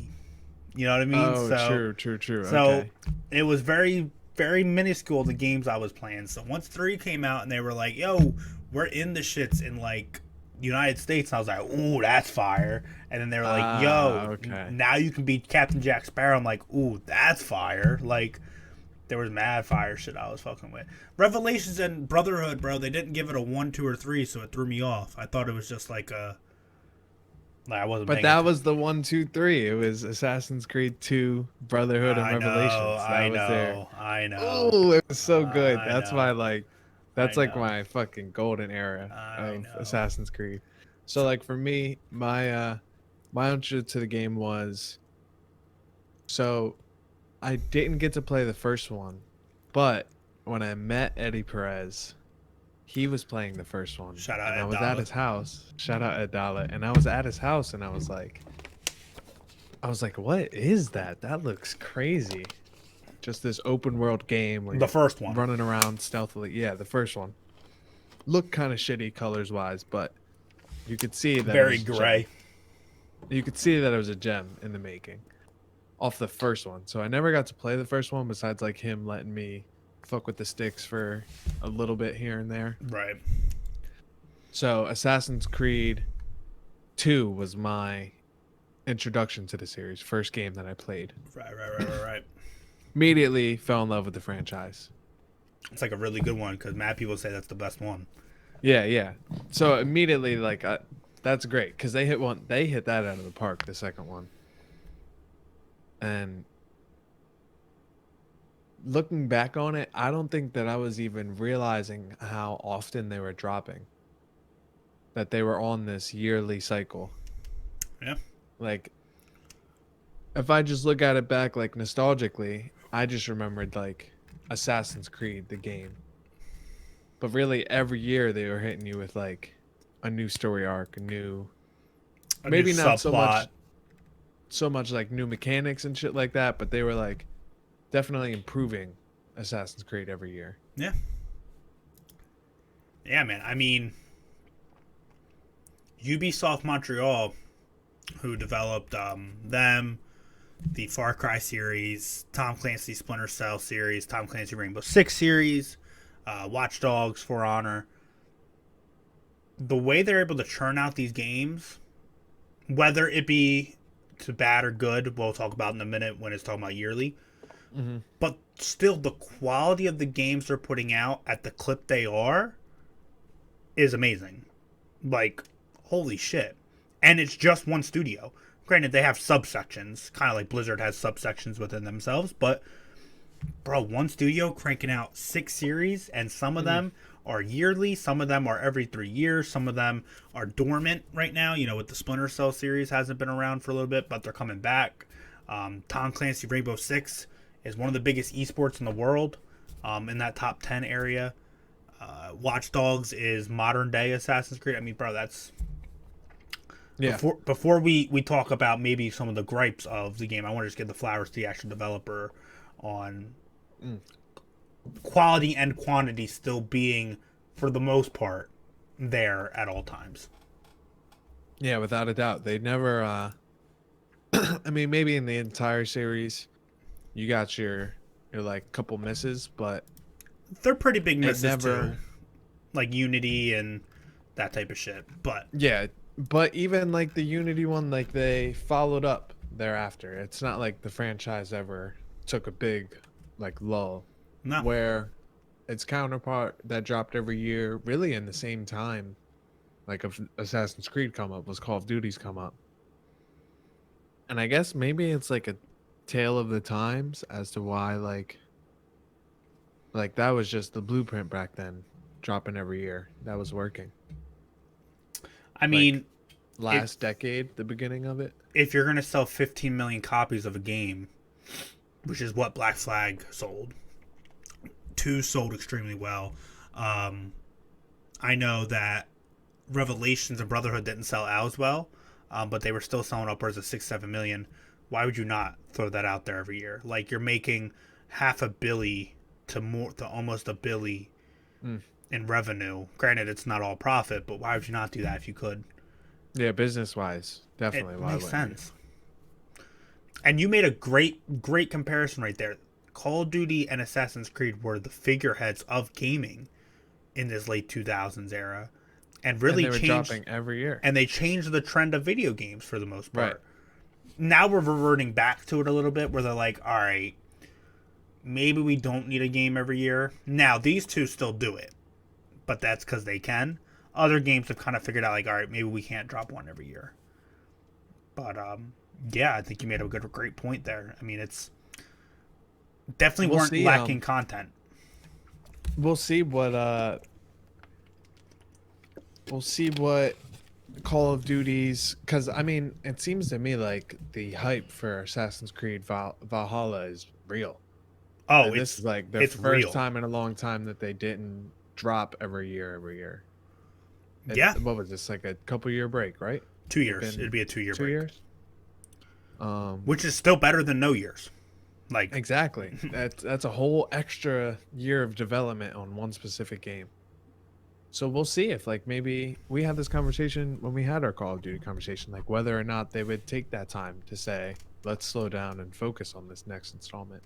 You know what I mean? Oh, true. So Okay. it was very, very minuscule, the games I was playing. So once 3 came out and they were like, yo, we're in the shits in, like, United States, and I was like, ooh, that's fire. And then they were like, yo, okay. now you can beat Captain Jack Sparrow. I'm like, ooh, that's fire. Like, there was mad fire shit I was fucking with. Revelations and Brotherhood, bro, they didn't give it a 1, 2, or 3, so it threw me off. I thought it was just like a... Like, I wasn't But paying that attention. was the 1, 2, 3. It was Assassin's Creed 2, Brotherhood, and Revelations. That was there. I know. Oh, it was so good. I That's know. why, like, that's I like know. my fucking golden era I of know. Assassin's Creed. So, like, for me, my intro to the game was, so I didn't get to play the first one, but when I met Eddie Perez, he was playing the first one. Shout out and I Ed was Dalla. at his house. Shout out Ed Dalla. And I was at his house, and I was like, what is that? That looks crazy. Just this open world game where The you're first one. running around stealthily. Yeah, the first one. Looked kind of shitty colors wise, but you could see that Very it was gray. you could see that it was a gem in the making off the first one. So I never got to play the first one besides like him letting me fuck with the sticks for a little bit here and there. Right. So Assassin's Creed 2 was my introduction to the series, first game that I played. Right. Immediately fell in love with the franchise. It's like a really good one because mad people say that's the best one. Yeah. So immediately, like, that's great because they hit that out of the park, the second one. And looking back on it, I don't think that I was even realizing how often they were dropping. That they were on this yearly cycle. Yeah. Like, if I just look at it back, like, nostalgically, I just remembered, like, Assassin's Creed, the game. But really, every year they were hitting you with, like, a new story arc, maybe not so much like new mechanics and shit like that, but they were, like, definitely improving Assassin's Creed every year. Yeah. Yeah, man. I mean, Ubisoft Montreal, who developed them, the Far Cry series, Tom Clancy Splinter Cell series, Tom Clancy Rainbow Six series, Watch Dogs, For Honor. The way they're able to churn out these games, whether it be to bad or good, we'll talk about in a minute when it's talking about yearly. Mm-hmm. But still, the quality of the games they're putting out at the clip they are is amazing. Like, holy shit. And it's just one studio. Granted, they have subsections, kind of like Blizzard has subsections within themselves, but bro, one studio cranking out 6 series, and some of them are yearly, some of them are every 3 years, some of them are dormant right now. You know, with the Splinter Cell series hasn't been around for a little bit, but they're coming back. Tom Clancy Rainbow Six is one of the biggest esports in the world, in that top 10 area. Watch Dogs is modern day Assassin's Creed. I mean, bro, that's... Yeah. Before we talk about maybe some of the gripes of the game, I want to just give the flowers to the actual developer on quality and quantity still being, for the most part, there at all times. Yeah, without a doubt. They never I mean, maybe in the entire series you got your like couple misses, but They're pretty big misses never... too. Like Unity and that type of shit. But yeah, but even like the Unity one, like they followed up thereafter. It's not like the franchise ever took a big like lull. no. Where its counterpart that dropped every year really in the same time like of Assassin's Creed come up was Call of Duty's come up. And I guess maybe it's like a tale of the times as to why like that was just the blueprint back then, dropping every year. That was working. I Like mean, last decade, the beginning of it. if you're gonna sell 15 million copies of a game, which is what Black Flag sold, 2 sold extremely well. I know that Revelations and Brotherhood didn't sell as well, but they were still selling upwards of 6-7 million. Why would you not throw that out there every year? Like, you're making half a billy to almost a billy in revenue. Granted, it's not all profit, but why would you not do that if you could? Yeah, business wise, definitely. It Why makes wouldn't you? sense. And you made a great comparison right there. Call of Duty and Assassin's Creed were the figureheads of gaming in this late 2000s era, and really And they were changed. dropping every year. And they changed the trend of video games for the most part. Right. Now we're reverting back to it a little bit, where they're like, all right, maybe we don't need a game every year. Now these two still do it, but that's because they can. Other games have kind of figured out, like, all right, maybe we can't drop one every year. But yeah, I think you made a great point there. I mean, it's definitely weren't lacking content. We'll see what Call of Duty's, because I mean, it seems to me like the hype for Assassin's Creed Valhalla is real. Oh, And this is like the it's first real. time in a long time that they didn't drop every year. Yeah. What was this, like a couple year break, right? 2 years. It'd be a 2 year break. 2 years. Which is still better than no years. Like, Exactly. That's a whole extra year of development on one specific game. So we'll see if, like, maybe we had this conversation when we had our Call of Duty conversation, like whether or not they would take that time to say, let's slow down and focus on this next installment.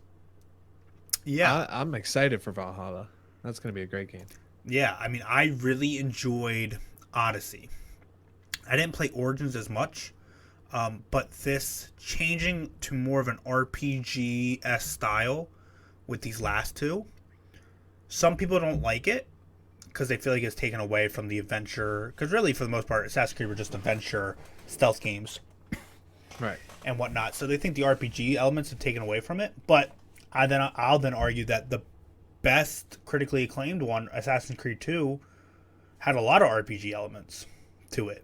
yeah. I'm excited for Valhalla. That's going to be a great game. Yeah, I mean, I really enjoyed Odyssey. I didn't play Origins as much, but this changing to more of an RPG-esque style with these last two, some people don't like it because they feel like it's taken away from the adventure. Because really, for the most part, Assassin's Creed were just adventure stealth games Right. and whatnot. So they think the RPG elements have taken away from it. But I'll then argue that the best critically acclaimed one, Assassin's Creed 2, had a lot of RPG elements to it.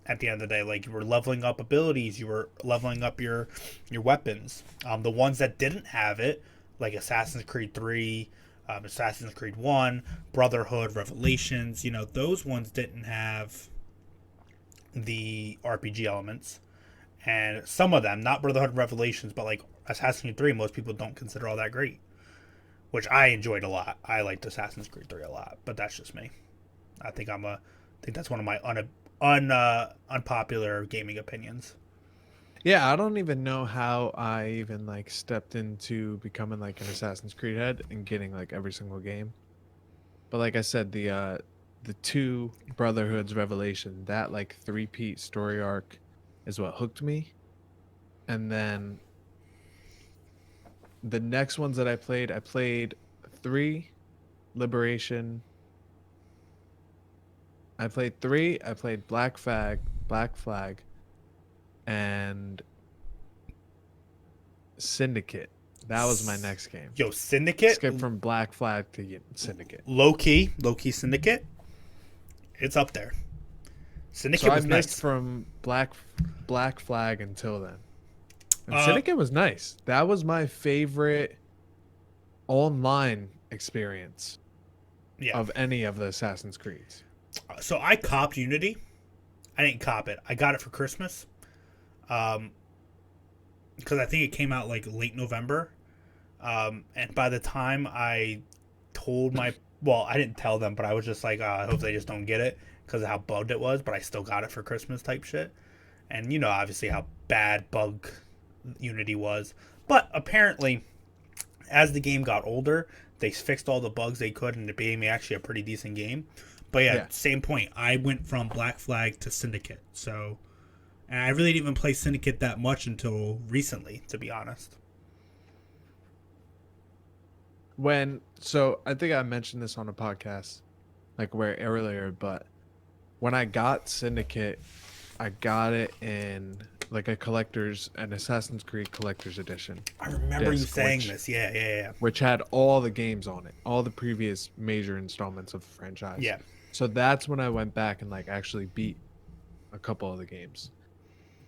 At the end of the day, like, you were leveling up abilities, you were leveling up your weapons. The ones that didn't have it, like Assassin's Creed 3, Assassin's Creed 1, Brotherhood, Revelations, those ones didn't have the RPG elements. And some of them, not Brotherhood and Revelations, but like Assassin's Creed 3, most people don't consider all that great. Which I enjoyed a lot. I liked Assassin's Creed 3 a lot, but that's just me. I think that's one of my unpopular gaming opinions. Yeah, I don't even know how I even like stepped into becoming like an Assassin's Creed head and getting like every single game. But like I said, the 2 Brotherhoods Revelation, that like 3-peat story arc is what hooked me. And then the next ones that I played 3 Liberation. I played 3. I played Black Flag, and Syndicate. That was my next game. Yo, Syndicate? Skip from Black Flag to Syndicate. Low key Syndicate. It's up there. Syndicate So was I missed nice. from Black Flag until then. And Syndicate was nice. That was my favorite online experience of any of the Assassin's Creeds. So I copped Unity. I didn't cop it. I got it for Christmas. Because I think it came out like late November. And by the time I told I didn't tell them, but I was just like, I hope they just don't get it because of how bugged it was, but I still got it for Christmas type shit. And obviously how bad bug Unity was. But apparently, as the game got older, they fixed all the bugs they could and it became actually a pretty decent game. But yeah, same point. I went from Black Flag to Syndicate. So, and I really didn't even play Syndicate that much until recently, to be honest. So I think I mentioned this on a podcast, like where earlier, but when I got Syndicate, I got it in like an Assassin's Creed collector's edition, I remember you disc, saying which- this. Yeah. which had all the games on it, all the previous major installments of the franchise. Yeah. So that's when I went back and like actually beat a couple of the games.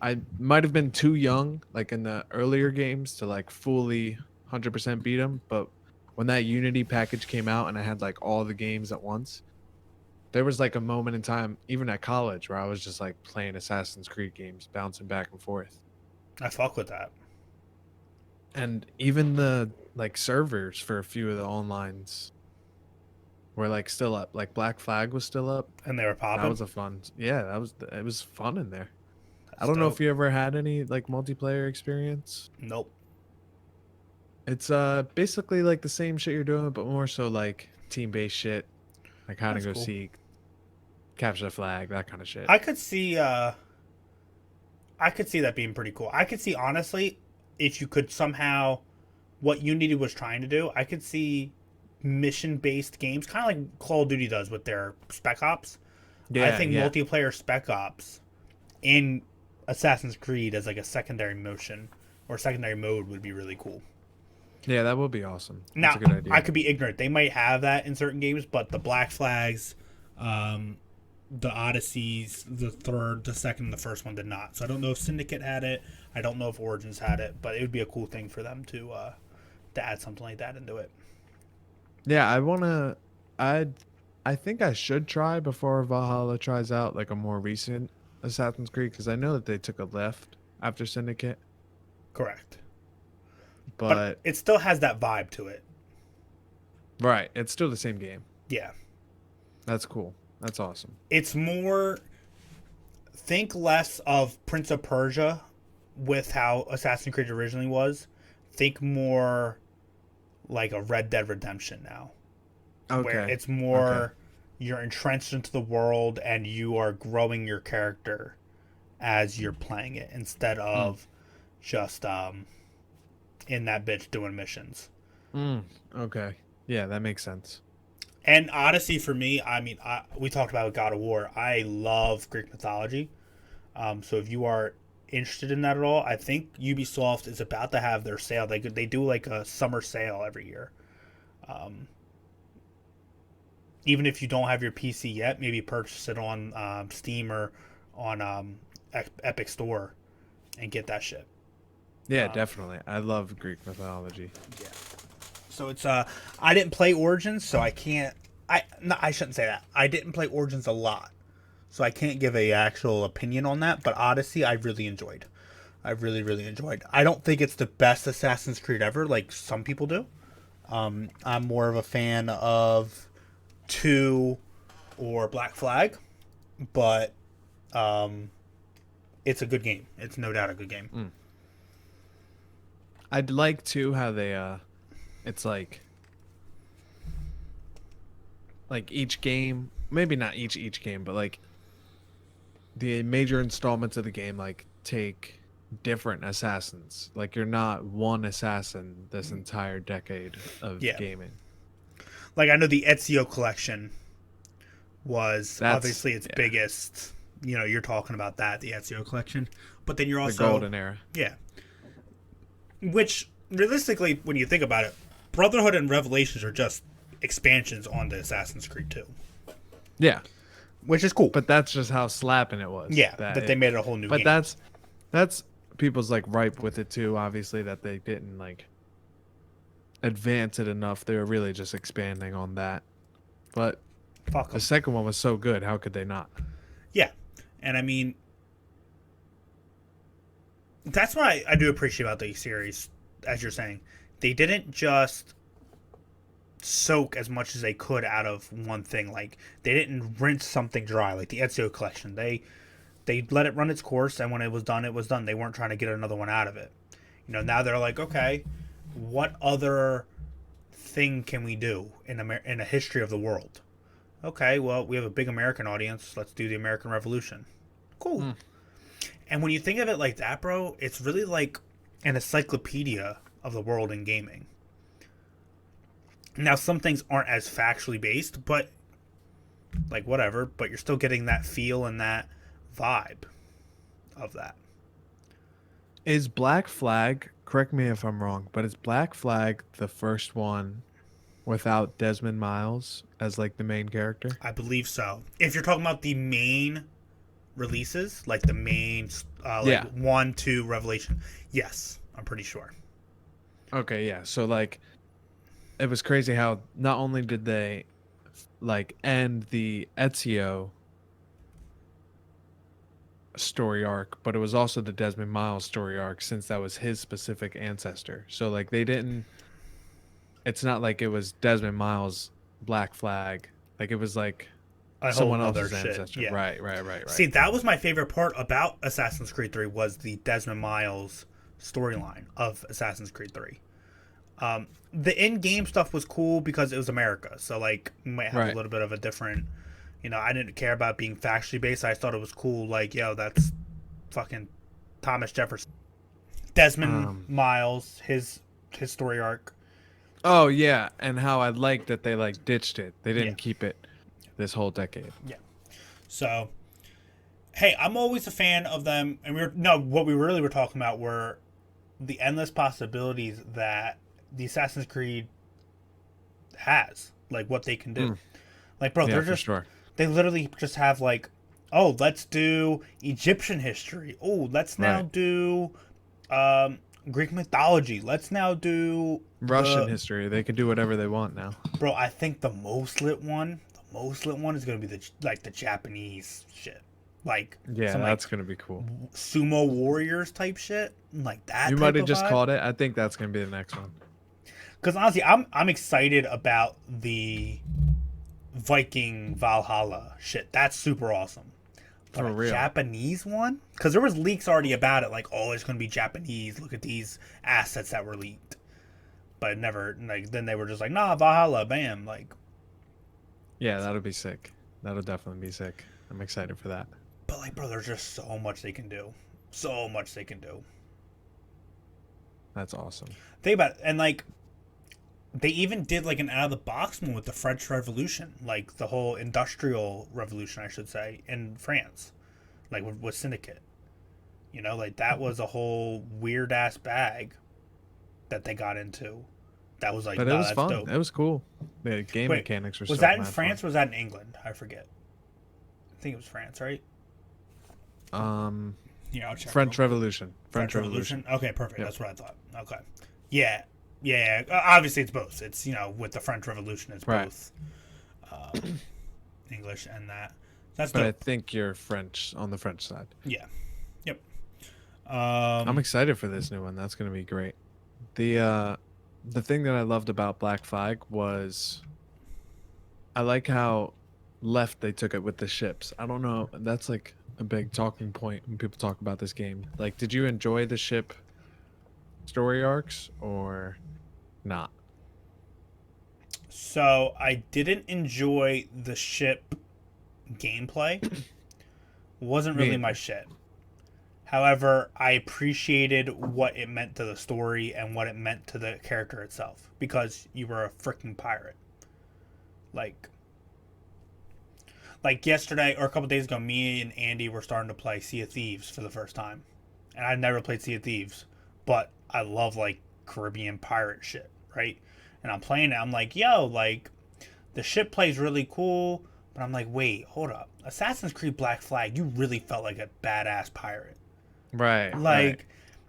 I might have been too young, like in the earlier games, to like fully 100% beat them. But when that Unity package came out and I had like all the games at once, there was like a moment in time, even at college, where I was just like playing Assassin's Creed games, bouncing back and forth. I fuck with that. And even the like servers for a few of the onlines were like still up. Like Black Flag was still up. And they were popping. That was a fun. Yeah, it was fun in there. I That's don't know dope. if you ever had any like multiplayer experience. Nope. It's basically like the same shit you're doing, but more so like team-based shit, like hide and That's go cool. seek, capture the flag, that kind of shit. I could see that being pretty cool. I could see, honestly, if you could somehow, what Unity was trying to do, I could see mission-based games, kind of like Call of Duty does with their Spec Ops. I think multiplayer Spec Ops in Assassin's Creed as like a secondary motion or secondary mode would be really cool. Yeah, that would be awesome. Now, That's a good idea. I could be ignorant. They might have that in certain games, but the Black Flags, the Odysseys, the third, the second, and the first one did not. So I don't know if Syndicate had it. I don't know if Origins had it, but it would be a cool thing for them to add something like that into it. Yeah, I think I should try before Valhalla tries out like a more recent Assassin's Creed, because I know that they took a left after Syndicate, Correct. but It still has that vibe to it. right, it's still the same game. Yeah. That's cool. That's awesome. It's more, think less of Prince of Persia with how Assassin's Creed originally was. Think more like a Red Dead Redemption now. Okay. Where it's more you're entrenched into the world and you are growing your character as you're playing it instead of just in that bitch doing missions. Okay. Yeah, that makes sense. And Odyssey for me, I mean, we talked about God of War. I love Greek mythology. So if you are interested in that at all, I think Ubisoft is about to have their sale. They do like a summer sale every year. Even if you don't have your PC yet, maybe purchase it on Steam or on Epic Store and get that shit. Yeah, definitely. I love Greek mythology. Yeah. So it's I didn't play Origins, so I can't. I shouldn't say that. I didn't play Origins a lot, so I can't give a actual opinion on that. But Odyssey, I really enjoyed. I really enjoyed. I don't think it's the best Assassin's Creed ever, like some people do. I'm more of a fan of 2 or Black Flag, but it's a good game. It's no doubt a good game. I'd like to how they it's like each game, maybe not each game, but like the major installments of the game like take different assassins. Like you're not one assassin this entire decade of gaming. Like I know the Ezio collection was That's- obviously its biggest. You know, you're talking about that, the Ezio collection, but then you're The also golden era. yeah. Which realistically, when you think about it, Brotherhood and Revelations are just expansions on the Assassin's Creed 2, Yeah. which is cool. But that's just how slapping it was. yeah, that they made it a whole new But game. that's people's like ripe with it too, obviously, that they didn't like advance it enough. They were really just expanding on that. But Fuck 'em. the second one was so good, how could they not? Yeah, and I mean, that's what I do appreciate about the series, as you're saying. They didn't just soak as much as they could out of one thing. Like, they didn't rinse something dry, like the Ezio collection. They let it run its course, and when it was done, it was done. They weren't trying to get another one out of it. You know, now they're like, okay, what other thing can we do in a history of the world? Okay, well, we have a big American audience. Let's do the American Revolution. Cool. And when you think of it like that, bro, it's really like an encyclopedia of the world in gaming. Now, some things aren't as factually based, but like whatever, but you're still getting that feel and that vibe of that. Is Black Flag, correct me if I'm wrong, but is Black Flag the first one without Desmond Miles as like the main character? I believe so. If you're talking about the main releases, like the main, like Yeah. 1, 2, Revelation, yes, I'm pretty sure. Okay, yeah. So like it was crazy how not only did they like end the Ezio story arc, but it was also the Desmond Miles story arc since that was his specific ancestor. So like they didn't it's not like it was Desmond Miles Black Flag. Like it was like A whole someone nother else's shit. ancestor. Yeah. Right. See, that was my favorite part about Assassin's Creed 3 was the Desmond Miles storyline of Assassin's Creed 3. The in-game stuff was cool because it was America, so like you might have Right. a little bit of a different. I didn't care about being factually based. I thought it was cool. Like, yo, that's fucking Thomas Jefferson, Desmond Miles, his story arc. Oh yeah, and how I liked that they like ditched it. They didn't Yeah. keep it this whole decade. Yeah. So, hey, I'm always a fan of them. And what we really were talking about were the endless possibilities that the Assassin's Creed has, like what they can do. Like, bro, Yeah, they're for just sure. they literally just have like, oh, let's do Egyptian history. Oh, let's now Right. do Greek mythology. Let's now do Russian history. They can do whatever they want now. Bro, I think the most lit one is gonna be the Japanese shit, like Yeah, some that's like gonna be cool. sumo warriors type shit, like that. You type might have of just vibe. called it. I think that's gonna be the next one. Because honestly, I'm excited about the Viking Valhalla shit. That's super awesome. But For a real. Japanese one? Because there was leaks already about it, like, oh, it's gonna be Japanese. Look at these assets that were leaked. But it never, like, then they were just like, nah, Valhalla, bam, like. Yeah, that'll be sick. That'll definitely be sick. I'm excited for that. But like, bro, there's just so much they can do. So much they can do. That's awesome. Think about it. And like, they even did like an out of the box one with the French Revolution, like the whole industrial revolution, I should say, in France, like with Syndicate. Like that was a whole weird ass bag that they got into. That was like, But it no, was that's fun. dope. It was cool. The game Wait, mechanics were was so that in mad France or was that in England? I forget. I think it was France, right? fun. Yeah, I'll check. French real quick. Revolution. French Revolution. Okay, perfect. Yep. That's what I thought. Okay. Yeah. Obviously, it's both. It's with the French Revolution, it's Right. both English and that. That's But I dope. think you're French on the French side. Yeah. Yep. I'm excited for this new one. That's gonna be great. The thing that I loved about Black Flag was I like how left they took it with the ships. I don't know. That's like a big talking point when people talk about this game. Like, did you enjoy the ship story arcs or not? So I didn't enjoy the ship gameplay. Wasn't really Me- my shit. However, I appreciated what it meant to the story and what it meant to the character itself because you were a freaking pirate. Like yesterday or a couple days ago, me and Andy were starting to play Sea of Thieves for the first time, and I've never played Sea of Thieves, but I love like Caribbean pirate shit, right? And I'm playing it. I'm like, yo, like the ship plays really cool, but I'm like, wait, hold up, Assassin's Creed Black Flag, you really felt like a badass pirate. Right. Like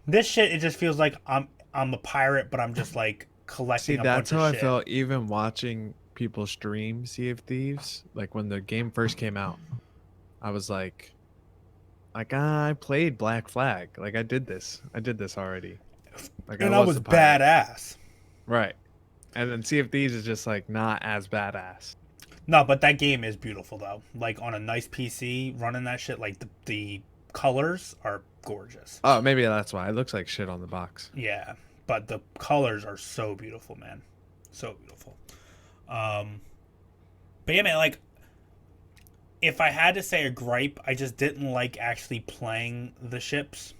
this shit, it just feels like I'm a pirate, but I'm just like collecting See, a that's bunch how of I shit. felt even watching people stream Sea of Thieves. Like when the game first came out, I was like I played Black Flag. Like I did this. I did this already. Like And I was the pirate. badass. Right. And then Sea of Thieves is just like not as badass. No, but that game is beautiful though. Like on a nice PC, running that shit, like the colors are gorgeous. Oh, maybe that's why. It looks like shit on the box. Yeah, but the colors are so beautiful, man. So beautiful. But yeah, man, like if I had to say a gripe, I just didn't like actually playing the ships,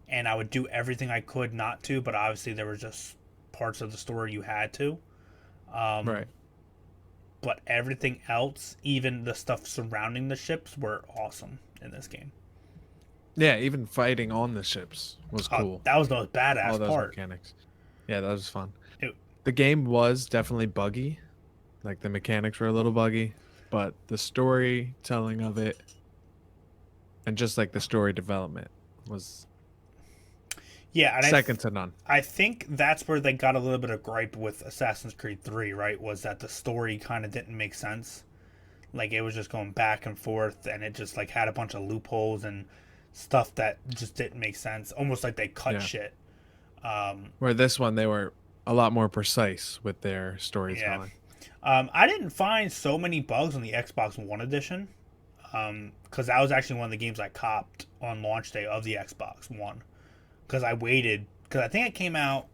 and I would do everything I could not to, but obviously there were just parts of the story you had to. Right. But everything else, even the stuff surrounding the ships, were awesome in this game. Yeah, even fighting on the ships was cool. That was the most All badass those part. mechanics. Yeah, that was fun. It- The game was definitely buggy. Like the mechanics were a little buggy, but the storytelling of it and just like the story development was Yeah, and second to none. I think that's where they got a little bit of gripe with Assassin's Creed 3, right? Was that the story kind of didn't make sense. Like it was just going back and forth, and it just like had a bunch of loopholes and stuff that just didn't make sense. Almost like they cut Yeah. shit. Where this one they were a lot more precise with their storytelling. I didn't find so many bugs on the Xbox One edition, because that was actually one of the games I copped on launch day of the Xbox One. Because I waited, because I think it came out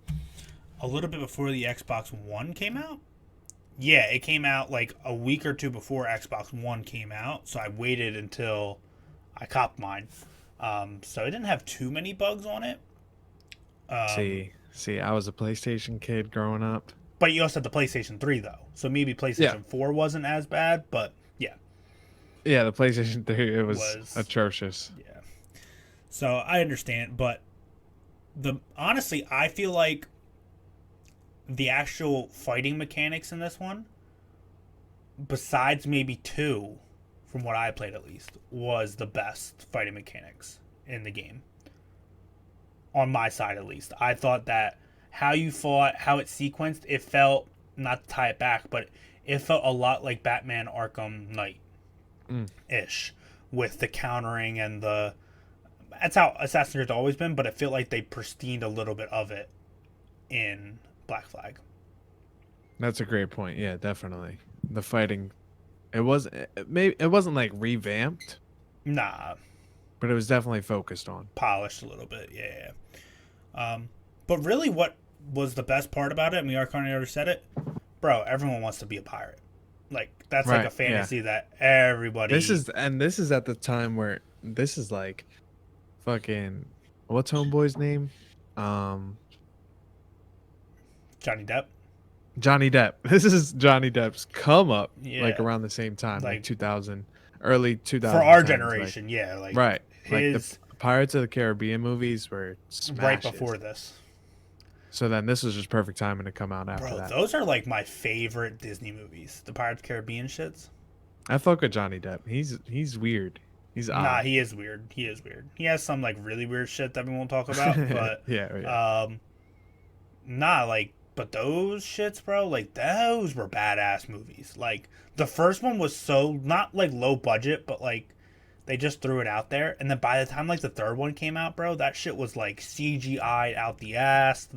a little bit before the Xbox One came out. Yeah, it came out like a week or two before Xbox One came out, so I waited until I copped mine. So it didn't have too many bugs on it. See, I was a PlayStation kid growing up. But you also had the PlayStation 3, though. So maybe PlayStation 4 wasn't as bad, but yeah. Yeah, the PlayStation 3, it was atrocious. Yeah. So I understand, but honestly, I feel like the actual fighting mechanics in this one, besides maybe 2, from what I played at least, was the best fighting mechanics in the game. On my side, at least. I thought that how you fought, how it sequenced, it felt, not to tie it back, but it felt a lot like Batman Arkham Knight-ish, with the countering and the... That's how Assassin's Creed's always been, but it felt like they pristined a little bit of it in Black Flag. That's a great point. Yeah, definitely. The fighting, it wasn't like revamped, Nah, but it was definitely focused on. polished a little bit, yeah. But really, what was the best part about it, and we already said it, bro, everyone wants to be a pirate. Like, that's like Right, a fantasy that everybody... This is at the time where this is like fucking what's homeboy's name? Johnny Depp. Johnny Depp. This is Johnny Depp's come up like Yeah. around the same time, like Like 2000, early 2000s. For our generation, yeah. Like, right. Like his... the Pirates of the Caribbean movies were smashes. right before this. So then this was just perfect timing to come out after Bro, that. those are like my favorite Disney movies. The Pirates of the Caribbean shits. I fuck with Johnny Depp. He's weird. He's odd. Nah, he is weird. He has some like really weird shit that we won't talk about, but yeah. nah, like, but those shits, bro, like those were badass movies. Like the first one was so not like low budget, but like they just threw it out there, and then by the time like the third one came out, bro, that shit was like CGI'd out the ass.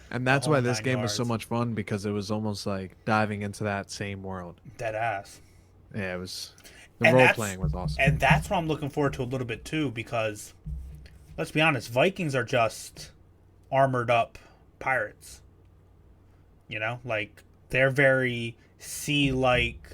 And that's the why whole this 9 game was so yards. much fun, because it was almost like diving into that same world. Dead ass. Yeah, it was. The And role that's- playing was awesome. And that's what I'm looking forward to a little bit too, because let's be honest, Vikings are just armored up pirates. You know, like they're very sea-like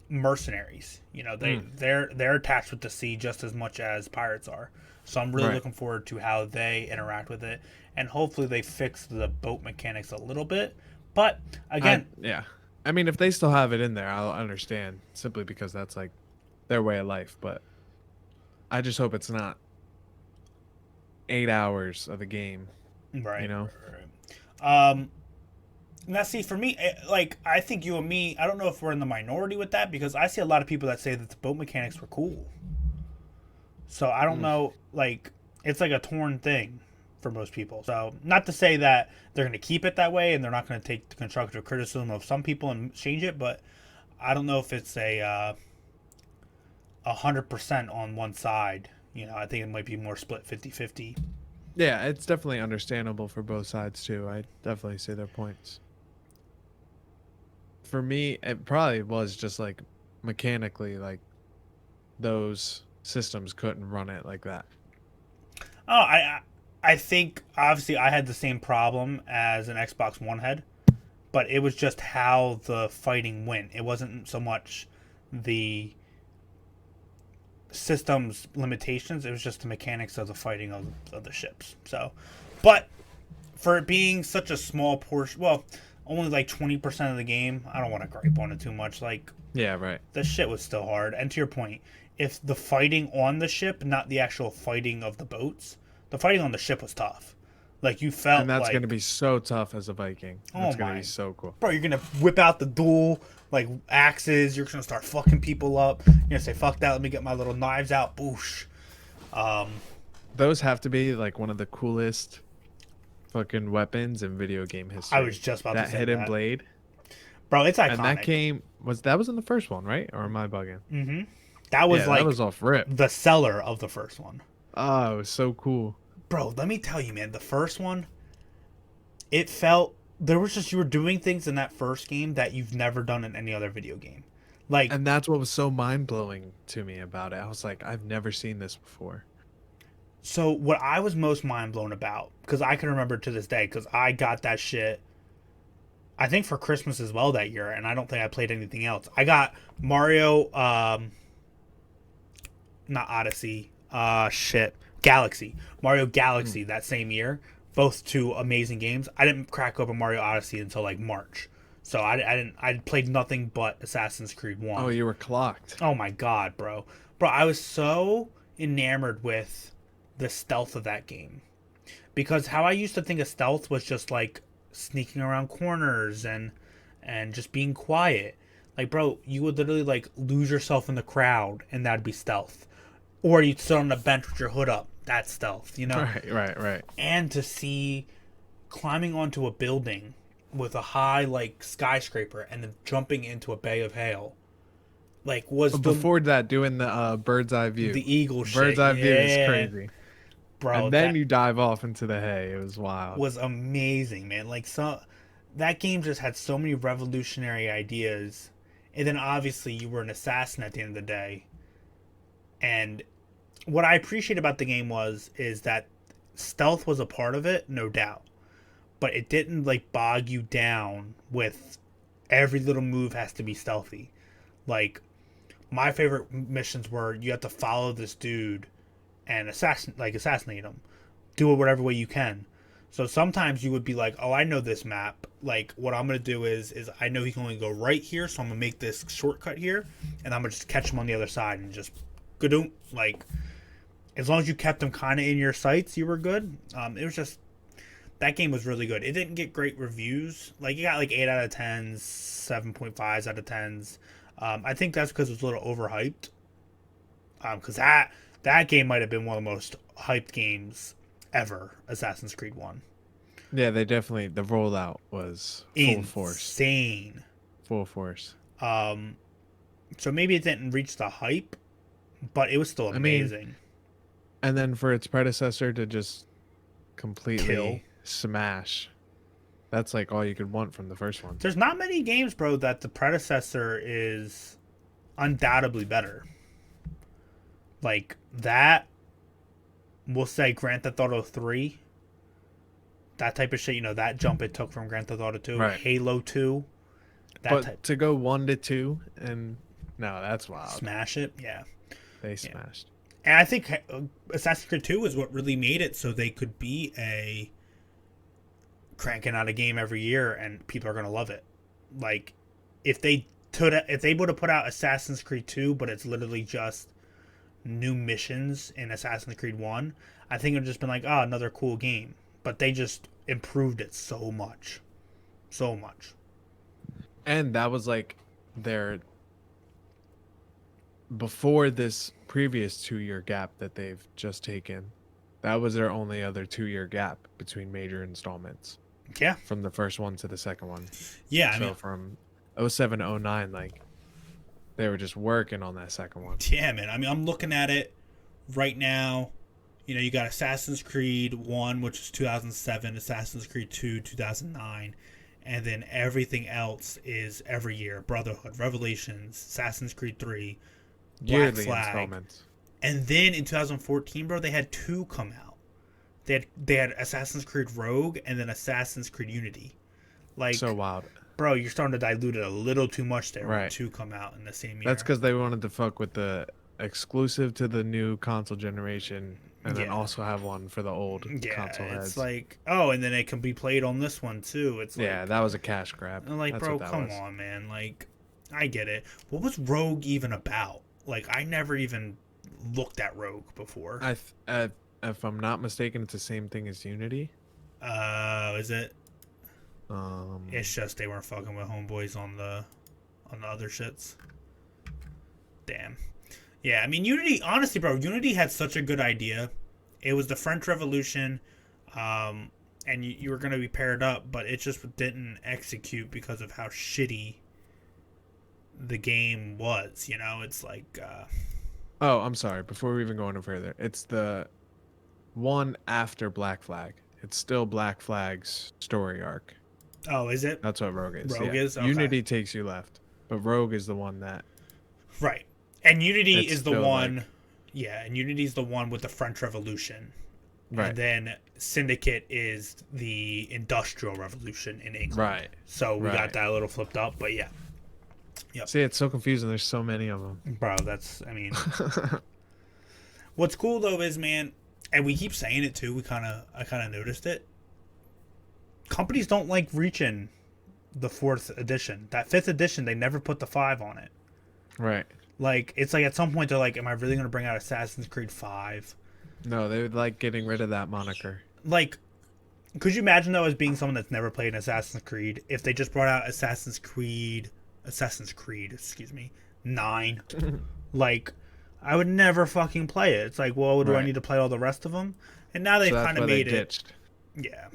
mercenaries. You know, they're attached with the sea just as much as pirates are. So I'm really Right. looking forward to how they interact with it, and hopefully they fix the boat mechanics a little bit. But again, yeah. I mean, if they still have it in there, I'll understand, simply because that's like their way of life. But I just hope it's not 8 hours of the game. right, You know? right. Now, see, for me, like, I think you and me, I don't know if we're in the minority with that, because I see a lot of people that say that the boat mechanics were cool. So I don't know, like, it's like a torn thing for most people. So not to say that they're going to keep it that way and they're not going to take the constructive criticism of some people and change it, but I don't know if it's a 100% on one side. You know, I think it might be more split 50-50. Yeah, it's definitely understandable for both sides too. I definitely see their points. For me, it probably was just like mechanically, like those systems couldn't run it like that. Oh, I think obviously I had the same problem as an Xbox One had, but it was just how the fighting went. It wasn't so much the system's limitations, it was just the mechanics of the fighting of the ships. So, but for it being such a small portion, well, only like 20% of the game, I don't want to gripe on it too much. Like, Yeah, right. the shit was still hard. And to your point, if the fighting on the ship, not the actual fighting of the boats, the fighting on the ship was tough. Like, you felt And that's like, going to be so tough as a Viking. That's going to my. be so cool. Bro, you're going to whip out the dual, like, axes. You're going to start fucking people up. You're going to say, fuck that, let me get my little knives out. Boosh. Those have to be, like, one of the coolest fucking weapons in video game history. I was just about to that say hidden that. blade. Bro, it's iconic. And that game was in the first one, right? Or am I bugging? Mm-hmm. That was like that was off rip. the seller of the first one. Oh, it was so cool. Bro, let me tell you, man, the first one, it felt there was just, you were doing things in that first game that you've never done in any other video game. Like, And that's what was so mind blowing to me about it. I was like, I've never seen this before. so what I was most mind blown about, because I can remember to this day, because I got that shit, I think for Christmas as well that year, and I don't think I played anything else. I got Mario, not Odyssey, Galaxy. Mario Galaxy that same year. Both two amazing games. I didn't crack open Mario Odyssey until like March. So I played nothing but Assassin's Creed 1. Oh, you were clocked. Oh my god, bro. Bro, I was so enamored with the stealth of that game. Because how I used to think of stealth was just like sneaking around corners and just being quiet. Like, bro, you would literally like lose yourself in the crowd and that'd be stealth. Or you'd sit on a bench with your hood up. That's stealth, you know? Right. And to see climbing onto a building with a high like skyscraper and then jumping into a bay of hail, like, was Before that, doing the bird's eye view. the eagle shit. Bird's eye view is crazy. Bro, And then that you dive off into the hay. It was wild. was amazing, man. Like, so that game just had so many revolutionary ideas. And then obviously you were an assassin at the end of the day. And what I appreciate about the game is that stealth was a part of it, no doubt. But it didn't like bog you down with every little move has to be stealthy. Like, my favorite missions were you have to follow this dude and assassinate him. Do it whatever way you can. So sometimes you would be like, oh, I know this map. Like, what I'm going to do is I know he can only go right here, so I'm going to make this shortcut here, and I'm going to just catch him on the other side and just go. Like, as long as you kept him kind of in your sights, you were good. It was just, that game was really good. It didn't get great reviews. Like, it got like 8 out of 10s, 7.5s out of 10s. I think that's because it was a little overhyped. Because that game might have been one of the most hyped games ever, Assassin's Creed 1. Yeah, they definitely, the rollout was full force. Insane. Full force. So maybe it didn't reach the hype, but it was still amazing. And then for its predecessor to just completely Kill. smash, that's like all you could want from the first one. There's not many games, bro, that the predecessor is undoubtedly better. Like, that, we'll say Grand Theft Auto 3, that type of shit, you know, that jump it took from Grand Theft Auto 2, Right. Halo 2, But to go 1 to 2, and no, that's wild. smash it, yeah. They smashed. And I think Assassin's Creed 2 is what really made it so they could be cranking out a game every year and people are going to love it. Like, if they would have put out Assassin's Creed 2, but it's literally just new missions in Assassin's Creed 1, I think it would have just been like, oh, another cool game. But they just improved it so much. So much. And that was like their, before this previous 2-year gap that they've just taken, that was their only other 2-year gap between major installments. Yeah. From the first one to the second one. Yeah, So from 07 to 09, like, they were just working on that second one. Yeah, man. I mean, I'm looking at it right now. You know, you got Assassin's Creed 1, which is 2007, Assassin's Creed 2, 2009, and then everything else is every year. Brotherhood, Revelations, Assassin's Creed 3, Black Yearly Flag. installments. And then in 2014, bro, they had 2 come out. They had Assassin's Creed Rogue and then Assassin's Creed Unity. Like, So wild. bro, you're starting to dilute it a little too much there when Right. 2 come out in the same year. That's because they wanted to fuck with the exclusive to the new console generation, and then Yeah. also have one for the old console heads. It's like, oh, and then it can be played on this one too. It's like, Yeah, that was a cash grab. I'm like, That's bro, what that come was. on, man. Like, I get it. What was Rogue even about? Like, I never even looked at Rogue before. If I'm not mistaken, it's the same thing as Unity. Is it? Um, It's just they weren't fucking with homeboys on the other shits. Damn. Yeah, I mean, Unity, honestly, bro, Unity had such a good idea. It was the French Revolution, and you were going to be paired up, but it just didn't execute because of how shitty the game was, you know? It's like, oh, I'm sorry. Before we even go any further, it's the one after Black Flag. It's still Black Flag's story arc. oh, is it? That's what Rogue is. Rogue yeah. is? Okay. Unity takes you left, but Rogue is the one that. Right. And Unity It's is the still, one, like- yeah, and Unity's the one with the French Revolution. Right. And then Syndicate is the Industrial Revolution in England. Right. So we got Right. that a little flipped up, but yeah. Yep. See, it's so confusing. There's so many of them. Bro, that's, I mean, what's cool though is, man, and we keep saying it too, I kind of noticed it. Companies don't like reaching the 4th edition. That 5th edition, they never put the 5 on it. Right. Like, it's like at some point they're like, am I really going to bring out Assassin's Creed 5? No, they would like getting rid of that moniker. Like, could you imagine though, as being someone that's never played an Assassin's Creed, if they just brought out Assassin's Creed, excuse me, 9? Like, I would never fucking play it. It's like, well, do I Right. need to play all the rest of them? And now they've So that's kind of why they made it. ditched. Yeah.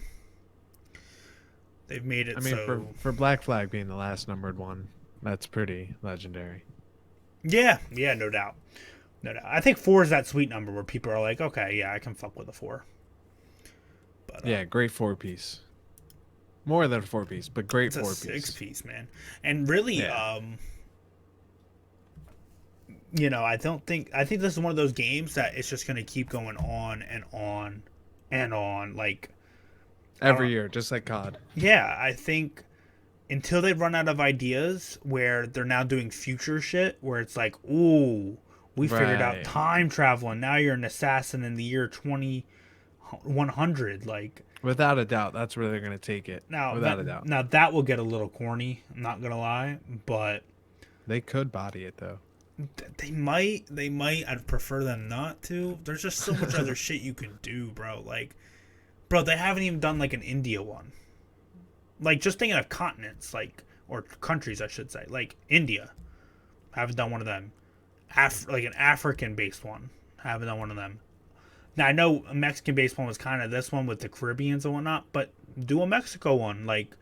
They've made it I mean, so. for Black Flag being the last numbered one, that's pretty legendary. Yeah, no doubt. No doubt. I think 4 is that sweet number where people are like, okay, yeah, I can fuck with a 4. But, Yeah, great 4-piece. More than a 4-piece, but great it's a 4-piece. 6-piece, man. And really, Yeah. you know, I think this is one of those games that it's just gonna keep going on and on and on. Like, Every year, just like COD. yeah, I think until they run out of ideas where they're now doing future shit, where it's like, ooh, we figured out Right. time travel, and now you're an assassin in the year 2100. Like, Without a doubt, that's where they're gonna take it. now, Without a doubt, now that will get a little corny. I'm not gonna lie, but they could body it though. they might. I'd prefer them not to. There's just so much other shit you can do, bro. Like, bro, they haven't even done like an India one. Like, just thinking of continents, like, or countries, I should say. Like, India, haven't done one of them. Like an African-based one, haven't done one of them. Now, I know a Mexican-based one was kind of this one with the Caribbeans and whatnot, but do a Mexico one. Like,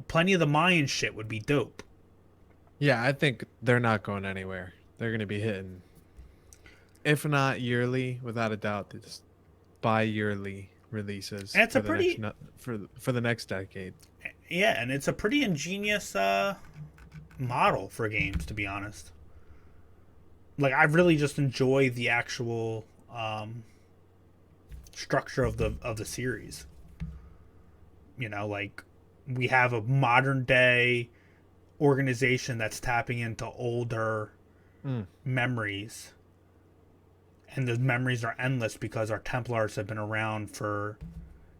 plenty of the Mayan shit would be dope. Yeah, I think they're not going anywhere. They're gonna be hitting, if not yearly, without a doubt, just bi-yearly releases. And it's for a the pretty- next, for the next decade. Yeah, and it's a pretty ingenious model for games, to be honest. Like, I really just enjoy the actual structure of the series. You know, like, we have a modern day organization that's tapping into older memories, and those memories are endless because our Templars have been around for